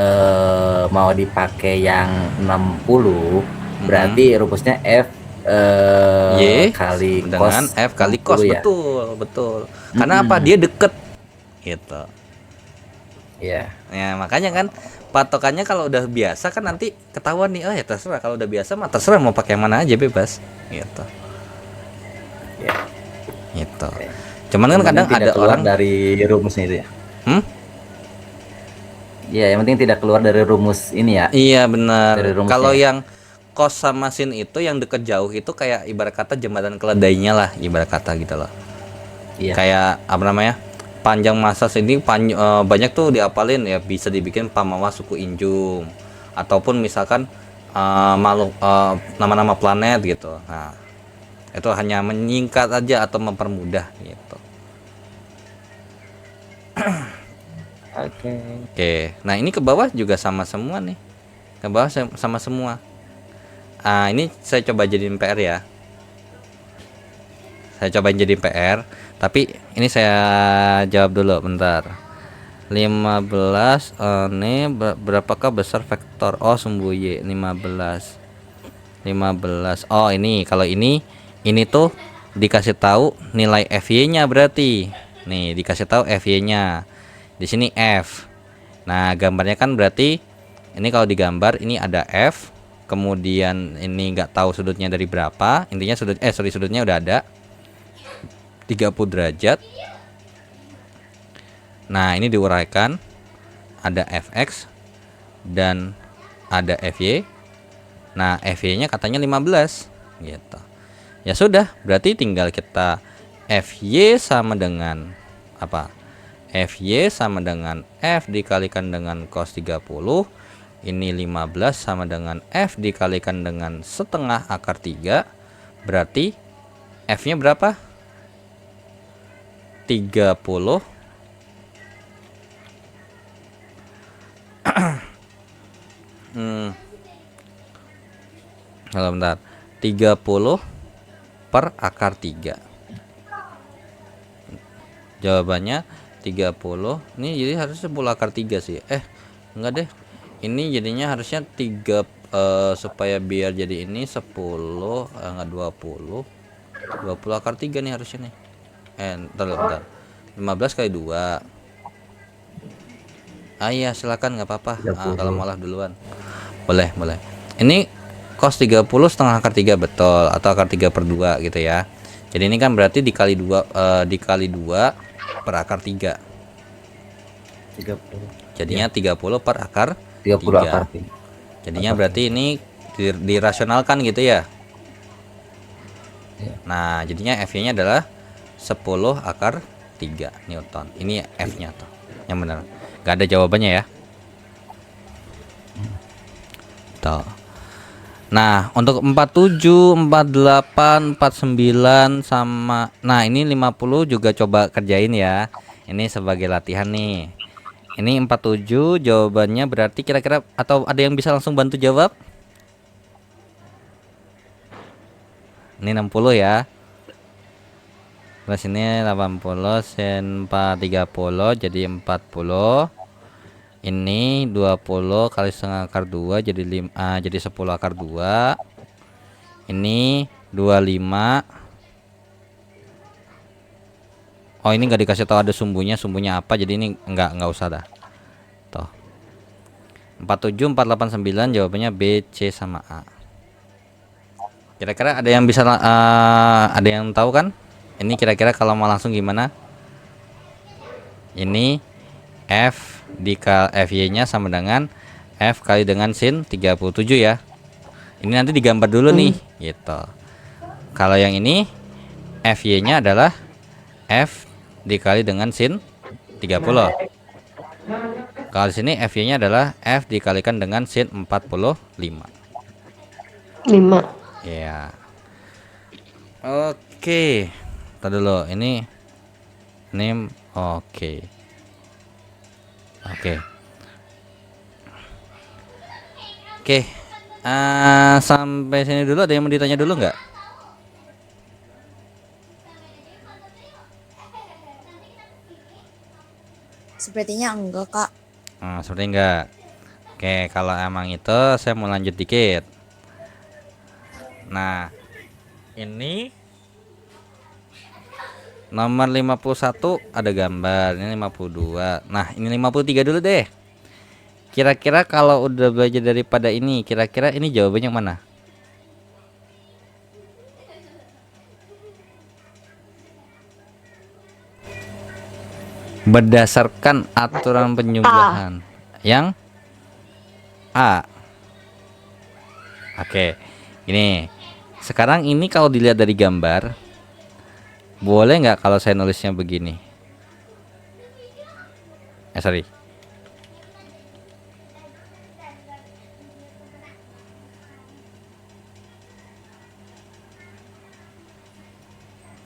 mau dipakai yang 60 berarti rumusnya F Y kali dengan cos F kali 60 cos, ya. betul. Karena apa? Dia deket gitu. Iya. Ya, makanya kan patokannya kalau udah biasa kan nanti ketahuan nih, oh ya terserah, kalau udah biasa mah terserah mau pakai yang mana aja bebas gitu. Ya. Gitu. Cuman kan kadang ada orang dari rumusnya itu ya. Iya, yang penting tidak keluar dari rumus ini ya. Iya, benar. Dari rumusnya. Kalau yang cos sama sin itu yang deket jauh itu kayak ibarat kata jembatan keledainya lah, ibarat kata gitu loh. Iya. Kayak apa namanya? Panjang masa sini banyak tuh diapalin ya, bisa dibikin pamawa suku Injum ataupun misalkan makhluk nama-nama planet gitu. Nah, itu hanya menyingkat aja atau mempermudah gitu. Oke. Nah, ini ke bawah juga sama semua nih. Ke bawah sama semua. Ini saya coba jadiin PR ya. Saya cobain jadiin PR, tapi ini saya jawab dulu bentar. 15 ini berapakah besar vektor sumbu y? 15. Oh, ini kalau ini tuh dikasih tahu nilai FY-nya berarti. Nih, dikasih tahu FY-nya. Di sini F. Nah, gambarnya kan berarti ini kalau digambar ini ada F, kemudian ini nggak tahu sudutnya dari berapa. Intinya sudutnya udah ada 30 derajat. Nah, ini diuraikan ada Fx dan ada Fy. Nah, Fy-nya katanya 15 gitu. Ya sudah, berarti tinggal kita Fy sama dengan apa? Fy sama dengan F dikalikan dengan cos 30. Ini 15 sama dengan F dikalikan dengan setengah akar 3. Berarti F-nya berapa? 30. Kalau bentar. 30 per akar 3. Jawabannya 30. Ini jadi harusnya 10 akar 3 sih. Enggak deh. Ini jadinya harusnya 3 supaya biar jadi ini 10 enggak 20. 20 akar 3 nih harusnya nih. Bentar. 15 kali 2. Iya, silakan nggak apa-apa. Kalau malah duluan. Boleh. Ini cos 30 setengah akar 3 betul, atau akar 3/2 gitu ya. Jadi ini kan berarti dikali 2 per akar 3. 30. Jadinya 30 per akar 30 3. akar 3. Jadinya berarti ini dirasionalkan gitu ya. Iya. Nah, jadinya F-nya adalah 10 akar 3 Newton. Ini F-nya tuh. Yang benar. Gak ada jawabannya ya. Tuh. Nah, untuk 47, 48, 49 sama nah ini 50 juga coba kerjain ya. Ini sebagai latihan nih. Ini 47 jawabannya berarti kira-kira atau ada yang bisa langsung bantu jawab? Ini 60 ya. Terus ini 80 sin 430 jadi 40. Ini 20 kali setengah akar 2 jadi 5 jadi 10 akar 2. Ini 25. Oh, ini nggak dikasih tahu ada sumbunya apa, jadi ini nggak usah dah. Tuh. 47 489 jawabannya B, C sama A. Kira-kira ada yang bisa ada yang tahu kan? Ini kira-kira kalau mau langsung gimana? Ini F dikali FY-nya sama dengan F kali dengan sin 37 ya. Ini nanti digambar dulu nih, gitu. Kalau yang ini FY-nya adalah F dikali dengan sin 30. Kalau di sini FY-nya adalah F dikalikan dengan sin 45. 5. Ya. Oke. Tadi dulu ini oke. Oke. Oke. Sampai sini dulu ada yang mau ditanya dulu nggak? Sepertinya enggak, Kak. Seperti enggak. Oke, kalau emang itu saya mau lanjut dikit. Nah, ini nomor 51 ada gambar, ini 52. Nah, ini 53 dulu deh. Kira-kira kalau udah belajar daripada ini, kira-kira ini jawabannya yang mana? Berdasarkan aturan penjumlahan. Yang A. Oke. Ini. Sekarang ini kalau dilihat dari gambar, boleh nggak kalau saya nulisnya begini? Sorry.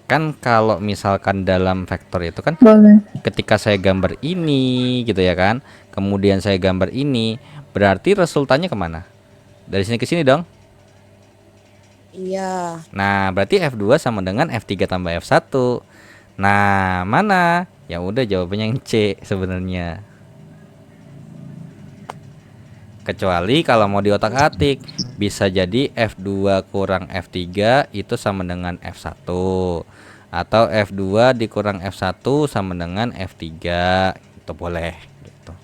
Kan kalau misalkan dalam vektor itu kan Boleh. ketika saya gambar ini gitu ya kan, kemudian saya gambar ini, berarti resultannya kemana? Dari sini ke sini dong. Iya. Nah, berarti F2 sama dengan F3 tambah F1. Nah, mana? Ya udah jawabannya yang C sebenarnya. Kecuali kalau mau diotak-atik, bisa jadi F2 kurang F3 itu sama dengan F1. Atau F2 dikurang F1 sama dengan F3. Itu boleh gitu.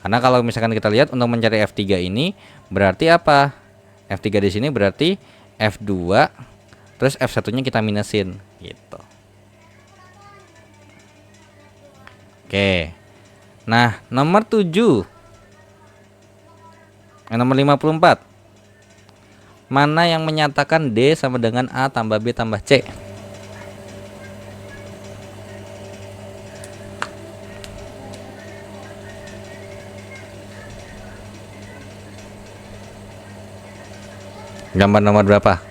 Karena kalau misalkan kita lihat untuk mencari F3 ini berarti apa? F3 di sini berarti F2 terus F1-nya kita minusin gitu. Oke. Nah, nomor 7. Nomor 54. Mana yang menyatakan D sama dengan A tambah B tambah C? Gambar nomor berapa?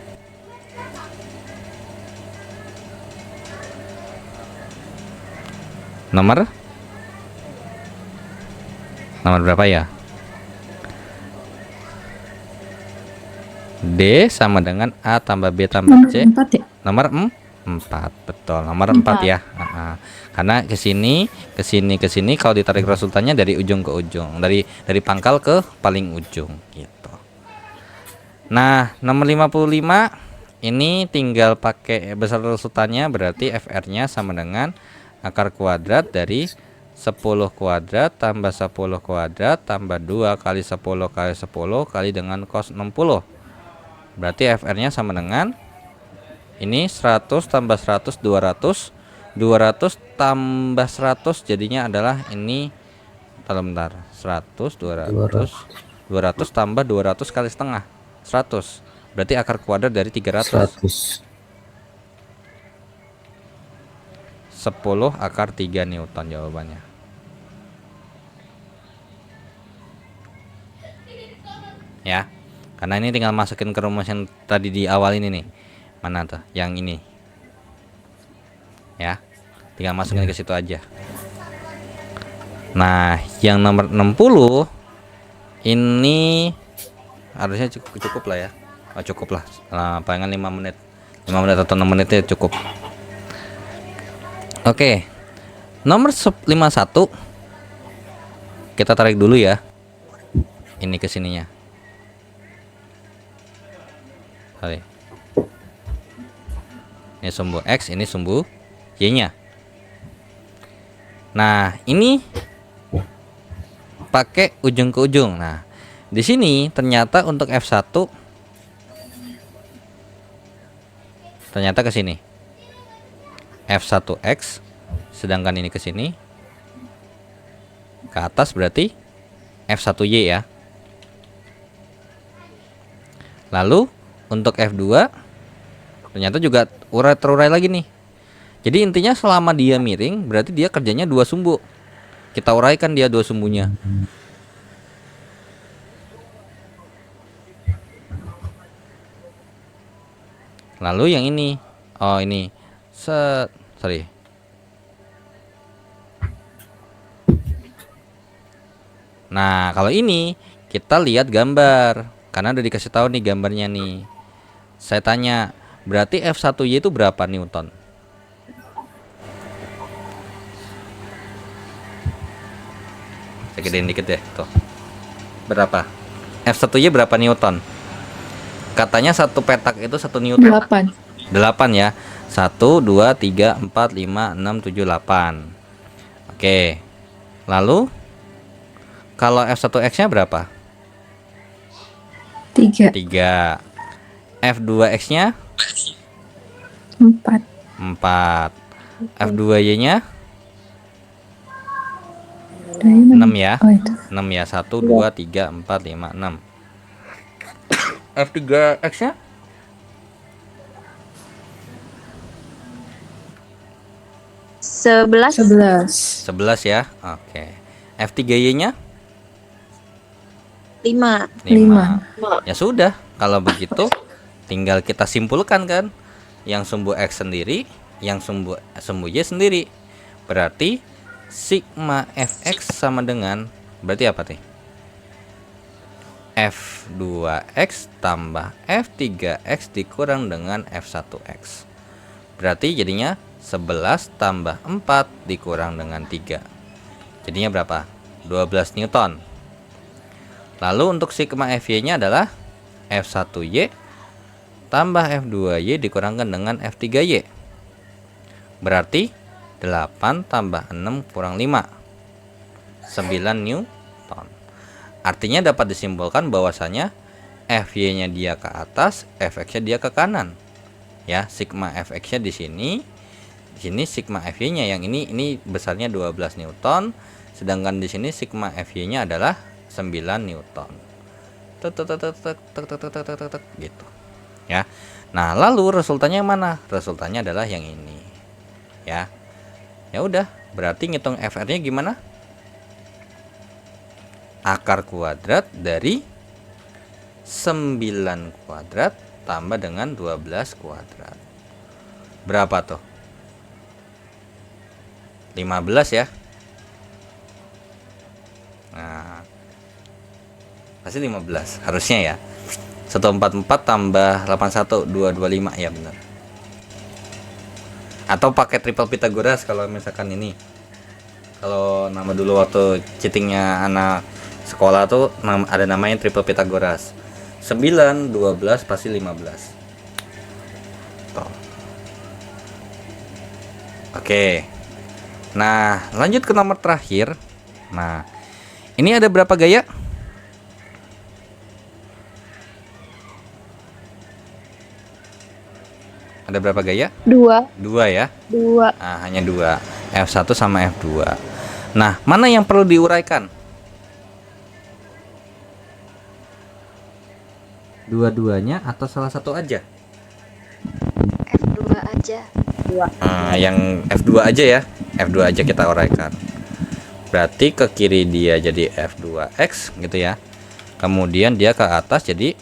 Nomor berapa ya? D sama dengan A tambah B tambah Nomor C. 4 ya? Nomor 4, betul. Nomor 4 ya. Karena ke sini kalau ditarik resultannya dari ujung ke ujung, dari pangkal ke paling ujung gitu. Nah, nomor 55 ini tinggal pakai besar resultannya, berarti FR-nya sama dengan akar kuadrat dari 10 kuadrat tambah 10 kuadrat tambah 2 kali 10 kali 10 kali dengan cos 60. Berarti FR-nya sama dengan ini 100 tambah 100 200. 200 tambah 100 jadinya adalah ini, bentar, 100 200 tambah 200 kali setengah 100. Berarti akar kuadrat dari 300. 10 akar 3 Newton jawabannya. Ya. Karena ini tinggal masukin ke rumus yang tadi di awal ini nih. Mana tuh? Yang ini. Ya. Tinggal masukin ke situ aja. Nah, yang nomor 60 ini harusnya cukup lah ya. Oh, cukup lah. Palingan 5 menit. 5 menit atau 6 menitnya cukup. Oke. Nomor 51 kita tarik dulu ya. Ini ke sininya. Sorry. Ini sumbu X, ini sumbu Y-nya. Nah, ini pakai ujung ke ujung. Nah, di sini ternyata untuk F1 ternyata ke sini. F1X, sedangkan ini ke sini. Ke atas berarti F1Y ya. Lalu untuk F2 ternyata juga terurai lagi nih. Jadi intinya selama dia miring berarti dia kerjanya 2 sumbu. Kita uraikan dia 2 sumbunya. Lalu yang ini, oh ini, sorry. Nah kalau ini kita lihat gambar, karena udah dikasih tahu nih gambarnya nih. Saya tanya, berarti F1Y itu berapa Newton? Saya gedein dikit deh, tuh. Berapa? F1Y berapa Newton? Katanya satu petak itu 1 Newton. 8. 8 ya. 1 2 3 4 5 6 7 8. Oke. Lalu kalau F1X-nya berapa? 3. 3. F2X-nya 4. 4. F2Y-nya 6 6 ya. Oh itu. 6 ya. 1 2 3 4 5 6. F3X-nya 11. 11. 11 ya. Oke. F3Y-nya 5. 5. Ya sudah, kalau begitu tinggal kita simpulkan kan. Yang sumbu X sendiri, yang sumbu Y sendiri. Berarti sigma Fx sama dengan, berarti apa nih? F2X tambah F3X dikurang dengan F1X. Berarti jadinya 11 tambah 4 dikurang dengan 3. Jadinya berapa? 12 Newton. Lalu untuk sigma Fy-nya adalah F1Y tambah F2Y dikurangkan dengan F3Y. Berarti 8 tambah 6 kurang 5. 9 Newton. Artinya dapat disimpulkan bahwasanya Fy-nya dia ke atas, Fx-nya dia ke kanan. Ya, sigma Fx-nya di sini. Di sini sigma Fy-nya yang ini besarnya 12 Newton, sedangkan di sini sigma Fy-nya adalah 9 Newton. Gitu. Ya. Nah, lalu resultannya yang mana? Resultannya adalah yang ini. Ya. Ya udah, berarti ngitung FR-nya gimana? Akar kuadrat dari 9 kuadrat tambah dengan 12 kuadrat. Berapa tuh? 15 ya. Nah, pasti 15 harusnya ya. 144 tambah 81 225 ya benar. Atau pakai triple Pythagoras kalau misalkan ini. Kalau nama dulu waktu cheatingnya anak sekolah tuh ada namanya triple Pythagoras. 9 12 pasti 15. Tuh. Oke. Nah, lanjut ke nomor terakhir. Nah, ini ada berapa gaya? Ada berapa gaya? 2. 2 ya. 2. Nah, hanya 2. F1 sama F2. Nah, mana yang perlu diuraikan? Dua-duanya atau salah satu aja? F2 aja. Nah, yang F2 aja ya. F2 aja kita uraikan. Berarti ke kiri dia jadi F2X gitu ya. Kemudian dia ke atas jadi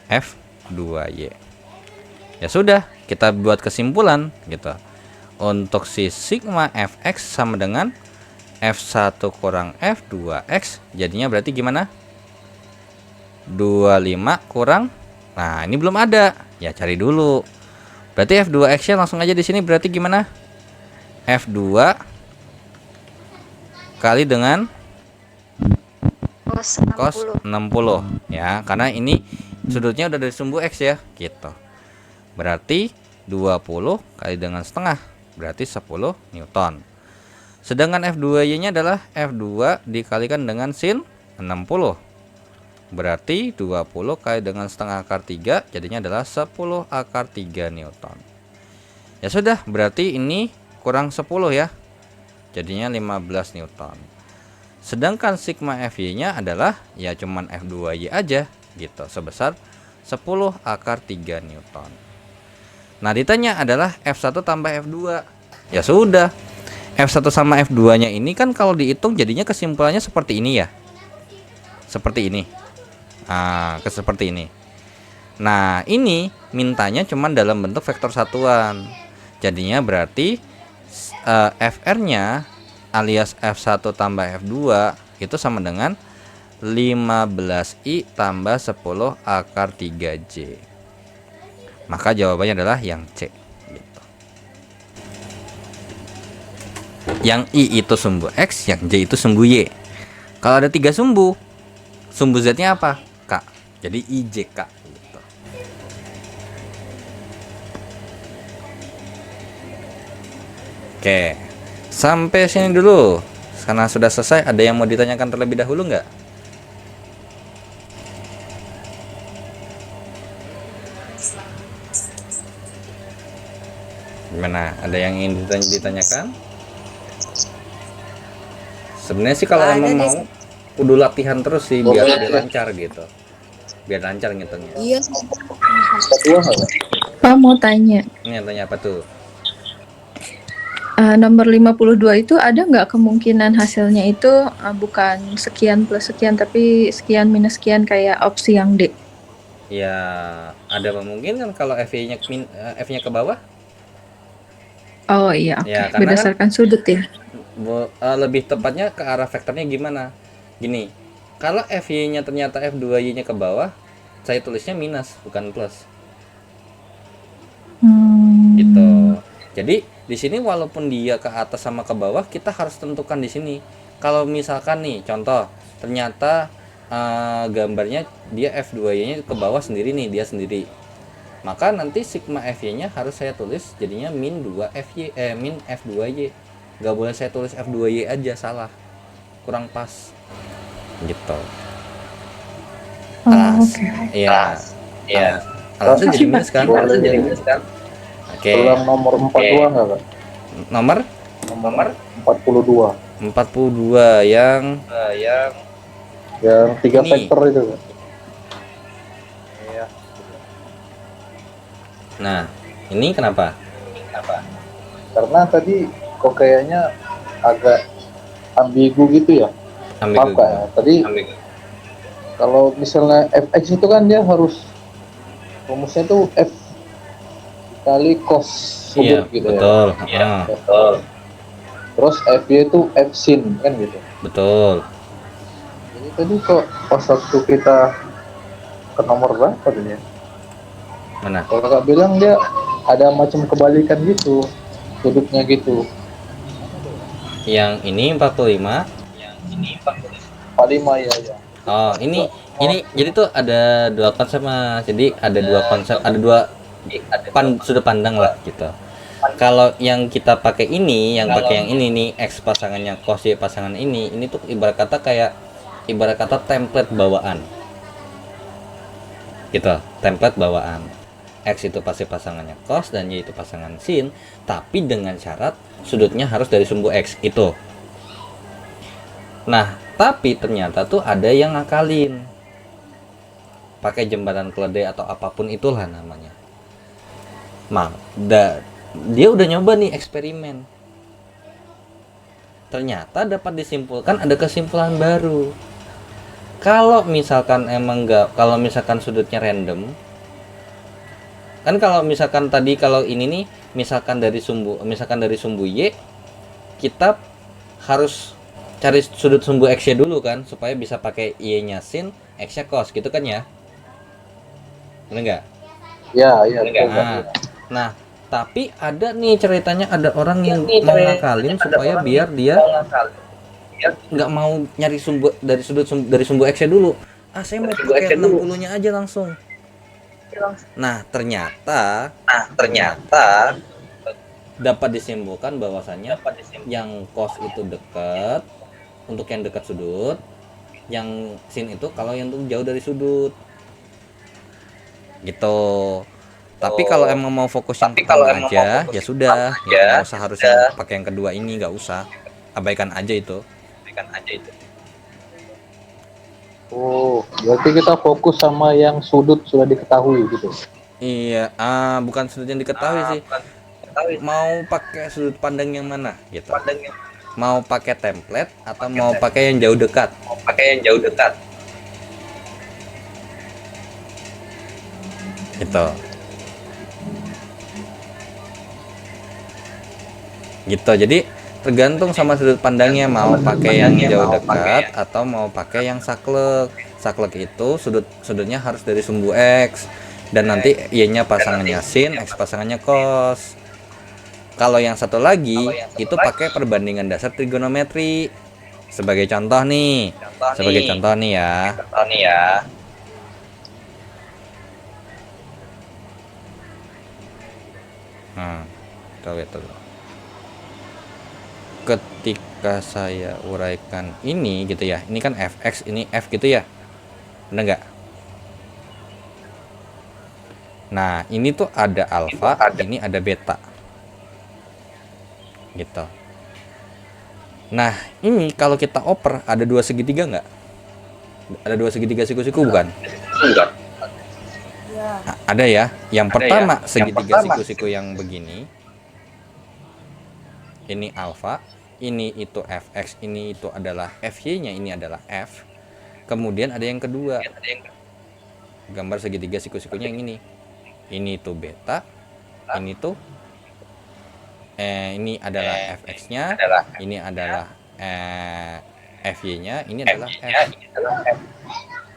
F2Y. Ya sudah, kita buat kesimpulan gitu. Untuk si sigma Fx sama dengan F1 kurang F2X, jadinya berarti gimana? 25 kurang. Nah, ini belum ada. Ya cari dulu. Berarti F2X-nya langsung aja di sini berarti gimana? F2 kali dengan Cos cos 60. 60 ya, karena ini sudutnya udah dari sumbu X ya gitu. Berarti 20 kali dengan setengah berarti 10 Newton. Sedangkan F2Y nya adalah F2 dikalikan dengan sin 60. Berarti 20 kali dengan setengah akar 3 jadinya adalah 10 akar 3 Newton. Ya sudah, berarti ini kurang 10 ya. Jadinya 15 Newton. Sedangkan sigma Fy nya adalah ya cuman F2Y aja gitu, sebesar 10 akar 3 Newton. Nah, ditanya adalah F1 tambah F2. Ya sudah, F1 sama F2 nya ini kan kalau dihitung jadinya kesimpulannya seperti ini ya. Seperti ini. Nah, seperti ini. Nah, ini mintanya cuman dalam bentuk vektor satuan. Jadinya berarti FR-nya alias F1 tambah F2 itu sama dengan 15I tambah 10 akar 3J. Maka jawabannya adalah yang C gitu. Yang I itu sumbu X, yang J itu sumbu Y. Kalau ada 3 sumbu Z-nya apa? K. Jadi IJK gitu. Oke, sampai sini dulu. Karena sudah selesai, ada yang mau ditanyakan terlebih dahulu nggak? Gimana? Ada yang ingin ditanyakan? Sebenarnya sih kalau Ada emang deh. mau, kudu latihan terus sih biar lebih lancar gitu. Biar lancar ngitungnya. Iya. F2 nggak? Pak mau tanya, Ini tanya apa tuh? nomor 52 itu ada nggak kemungkinan hasilnya itu bukan sekian plus sekian, tapi sekian minus sekian kayak opsi yang D? Ya, ada kemungkinan kalau F-nya ke bawah. Oh iya, oke. Ya, karena Berdasarkan sudut ya. lebih tepatnya ke arah vektornya gimana? Gini, kalau Fy-nya ternyata F2Y-nya ke bawah, saya tulisnya minus bukan plus. Gitu. Jadi di sini walaupun dia ke atas sama ke bawah, kita harus tentukan di sini. Kalau misalkan nih contoh, ternyata gambarnya dia F2Y-nya ke bawah sendiri nih, dia sendiri. Maka nanti sigma Fy-nya harus saya tulis jadinya min 2 Fy min F2Y. Gak boleh saya tulis F2Y aja, salah. Kurang pas. Gitu. Oke. Iya. Iya. Alasnya jadi minus kan? Oke. Ulang nomor 42 nggak, Kak? Nomor 42. 42 yang Yang 3 Ini. vektor itu, Kak. Iya. Nah, ini kenapa? Karena tadi kok kayaknya agak ambigu gitu ya. Maaf, Kak, ya. Tadi kalau misalnya fx itu kan dia harus rumusnya tuh f kali cos Iya, sudut gitu betul. ya. Ah, Terus fy itu f sin kan gitu. betul. Jadi tadi kok pas waktu kita ke nomor berapa tadi ya? Mana? Kalau Kakak bilang dia ada macam kebalikan gitu, sudutnya gitu. Yang ini 45. 45 ya. Oh, ini jadi tuh ada dua konsep Mas. Jadi ada dua konsep, ada dua sudut pandang lah gitu. Kalau yang kita pakai ini, yang pakai yang ini nih, X pasangannya cos Y pasangan ini tuh ibarat kata template bawaan. Gitu, template bawaan. X itu pasti pasangannya cos dan Y itu pasangan sin, tapi dengan syarat sudutnya harus dari sumbu X itu. Nah, tapi ternyata tuh ada yang ngakalin. Pakai jembatan keledai atau apapun itulah namanya. Dia udah nyoba nih eksperimen. Ternyata dapat disimpulkan ada kesimpulan baru. Kalau misalkan kalau misalkan sudutnya random, kan kalau misalkan tadi kalau ini nih misalkan dari sumbu Y, kita harus cari sudut sumbu X-nya dulu kan supaya bisa pakai Y-nya sin, X-nya cos gitu kan ya. Benar enggak? Ya, iya. Nah, tapi ada nih ceritanya ada orang yang mau ngakalin supaya biar dia nggak mau nyari dari sumbu X-nya dulu. Saya mau pakai 60-nya aja langsung. Nah, ternyata dapat disimpulkan bahwasannya yang cos itu dekat untuk yang dekat sudut, yang sin itu kalau yang jauh dari sudut. Gitu. Tapi kalau emang mau fokus yang pertama aja, ya sudah, nggak usah harusnya pakai yang kedua ini, nggak usah, abaikan aja itu. Oh, berarti kita fokus sama yang sudut sudah diketahui gitu. Iya, bukan sudut yang diketahui sih. Mau pakai sudut pandang yang mana gitu? Mau pakai template atau mau pakai yang jauh dekat? Gitu. Jadi tergantung sama sudut pandangnya, mau pakai yang jauh dekat atau mau pakai yang saklek. Saklek itu sudutnya harus dari sumbu X dan nanti Y-nya pasangannya sin, X pasangannya cos. Kalau yang satu lagi itu pakai perbandingan dasar trigonometri. Sebagai contoh nih ya. Kita lihat dulu. Ketika saya uraikan ini gitu ya, ini kan fx, ini f gitu ya, bener nggak? Nah, ini tuh ada alfa, ini ada beta gitu. Nah, ini kalau kita oper ada dua segitiga nggak? Ada dua segitiga siku-siku bukan? Ada ya. Yang pertama segitiga siku-siku yang begini, ini alfa, ini itu fx, ini itu adalah fy-nya, ini adalah f. Kemudian ada yang kedua, gambar segitiga siku-sikunya yang ini tuh beta, ini tuh ini adalah fx-nya, ini adalah fy-nya, ini adalah f.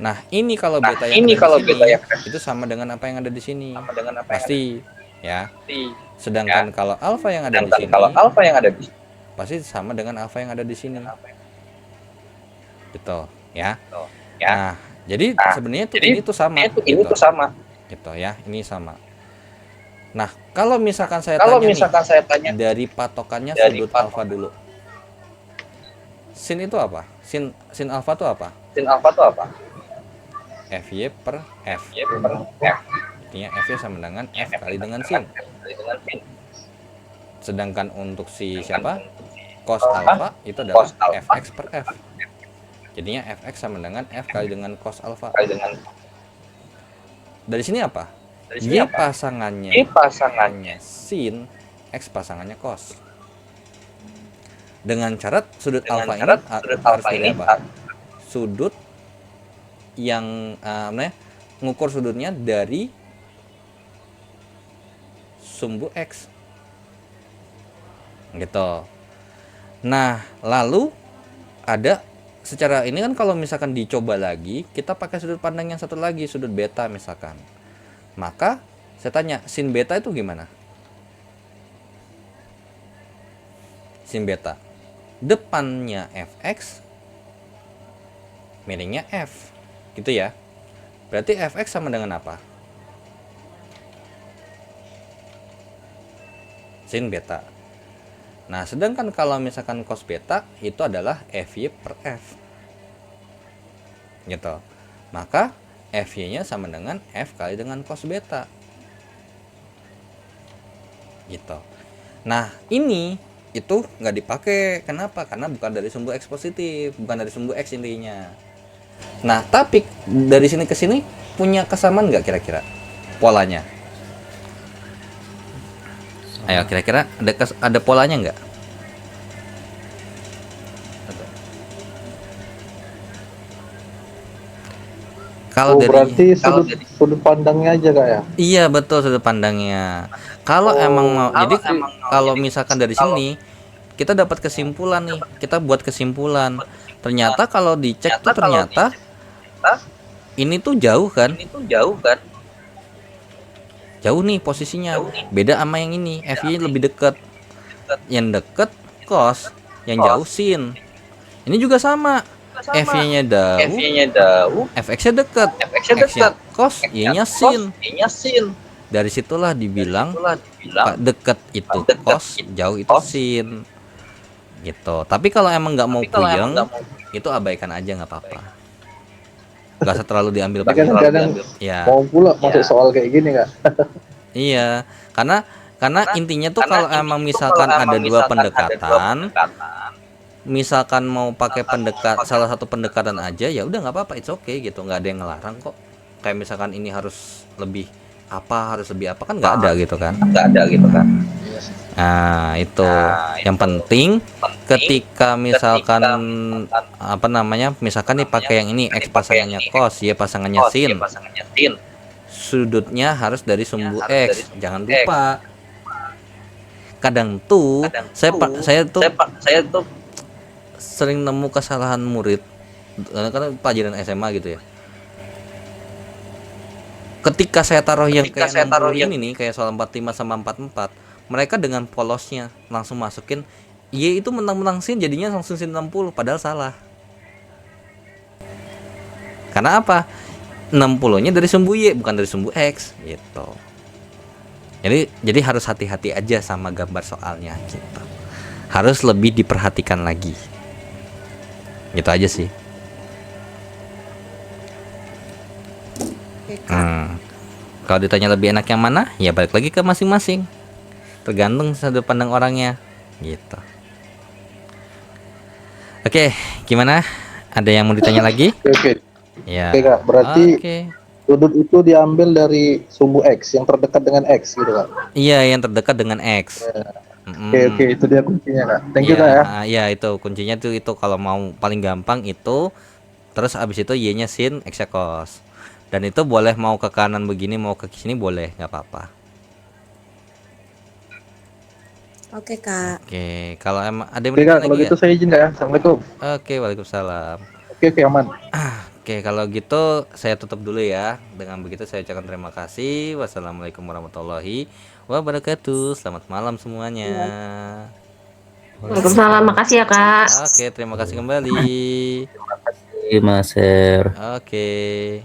Nah, ini kalau beta yang ada di sini itu sama dengan apa yang ada di sini, pasti ya. Sedangkan kalau alfa yang ada di sini pasti sama dengan alfa yang ada di sini. Gitu ya. Nah, jadi sebenarnya ini tuh sama. Gitu ya, ini sama. Nah, kalau misalkan saya tanya dari patokannya sudut alfa dulu. Sin itu apa? Sin alfa itu apa? Fy per f. Artinya F-nya sama dengan F kali dengan sin. Sedangkan untuk si siapa? Cos alpha itu adalah Fx per F. Jadinya Fx sama dengan F kali dengan cos alpha. Dari sini apa? Y pasangannya sin, X pasangannya cos. Dengan syarat sudut alpha ini harus dari apa? Sudut yang ngukur sudutnya dari sumbu X gitu. Nah, lalu ada secara ini kan kalau misalkan dicoba lagi, kita pakai sudut pandang yang satu lagi, sudut beta misalkan. Maka saya tanya, sin beta itu gimana? Sin beta depannya fx, miringnya f gitu ya. Berarti fx sama dengan apa? sin beta. Nah, sedangkan kalau misalkan cos beta itu adalah FY per F. Gitu. Maka FY-nya sama dengan F kali dengan cos beta. Gitu. Nah, ini itu nggak dipakai. Kenapa? Karena bukan dari sumbu X positif, bukan dari sumbu X intinya. Nah, tapi dari sini ke sini punya kesamaan nggak kira-kira polanya? Ayo, kira-kira ada polanya nggak? Kalau dari berarti sudut pandangnya aja Kak ya. iya betul, sudut pandangnya. Kalau emang mau, jadi kalau misalkan dari sini kita dapat kesimpulan nih, kita buat kesimpulan. Ternyata kalau dicek tuh ternyata ini tuh jauh kan? Jauh nih posisinya. Beda sama yang ini, FY lebih dekat. Yang dekat cos, yang jauh sin. Ini juga sama. FY-nya jauh, FX-nya dekat. X-nya cos, Y-nya sin. Dari situlah dibilang Pak dekat itu cos, jauh itu sin. Gitu. Tapi kalau emang nggak mau puyeng, itu abaikan aja nggak apa-apa. Nggak usah terlalu diambil Kadang-kadang ya. mau pula masuk soal kayak gini Kak. Iya, karena intinya tuh kalau emang misalkan ada dua pendekatan, misalkan mau pakai salah satu pendekatan aja, ya udah nggak apa-apa, it's okay gitu, nggak ada yang ngelarang kok. Kayak misalkan ini harus lebih apa kan nggak ada gitu kan. Nah itu yang penting ketika misalkan apa namanya, misalkan nih pakai yang ini X pasangannya cos, Y pasangannya sin, sudutnya harus dari sumbu X. Jangan lupa. Kadang tuh saya tuh sering nemu kesalahan murid karena pelajaran SMA gitu ya. Ketika saya taruh yang kayak 60 ini nih, kayak soal 45 sama 44, mereka dengan polosnya langsung masukin Y itu menang-menang sin, jadinya langsung sin 60, padahal salah. Karena apa? 60-nya dari sumbu Y bukan dari sumbu X gitu. Jadi harus hati-hati aja sama gambar soalnya gitu. Harus lebih diperhatikan lagi. Gitu aja sih. Kalau ditanya lebih enak yang mana, ya balik lagi ke masing-masing. Tergantung sudut pandang orangnya gitu. Oke, gimana? Ada yang mau ditanya lagi? Oke. Ya. Oke Kak, berarti sudut itu diambil dari sumbu X yang terdekat dengan X gitu Kak. Iya, yang terdekat dengan X. Oke, itu dia kuncinya Kak. Thank you Kak ya. Iya, itu kuncinya tuh, itu kalau mau paling gampang itu. Terus abis itu Y-nya sin, X-nya cos. Dan itu boleh mau ke kanan begini, mau ke sini boleh, nggak apa-apa. Oke Kak. Oke, kalau emang ada yang Oke Kak, bertanya kalau lagi gitu ya? saya izin Kak ya. Assalamualaikum. Oke, waalaikumsalam. Oke, aman. Oke, kalau gitu saya tutup dulu ya. Dengan begitu saya ucapkan terima kasih. Wassalamualaikum warahmatullahi wabarakatuh. Selamat malam semuanya. Waalaikumsalam, makasih ya Kak. Oke, terima kasih kembali. Mas Sir. Oke.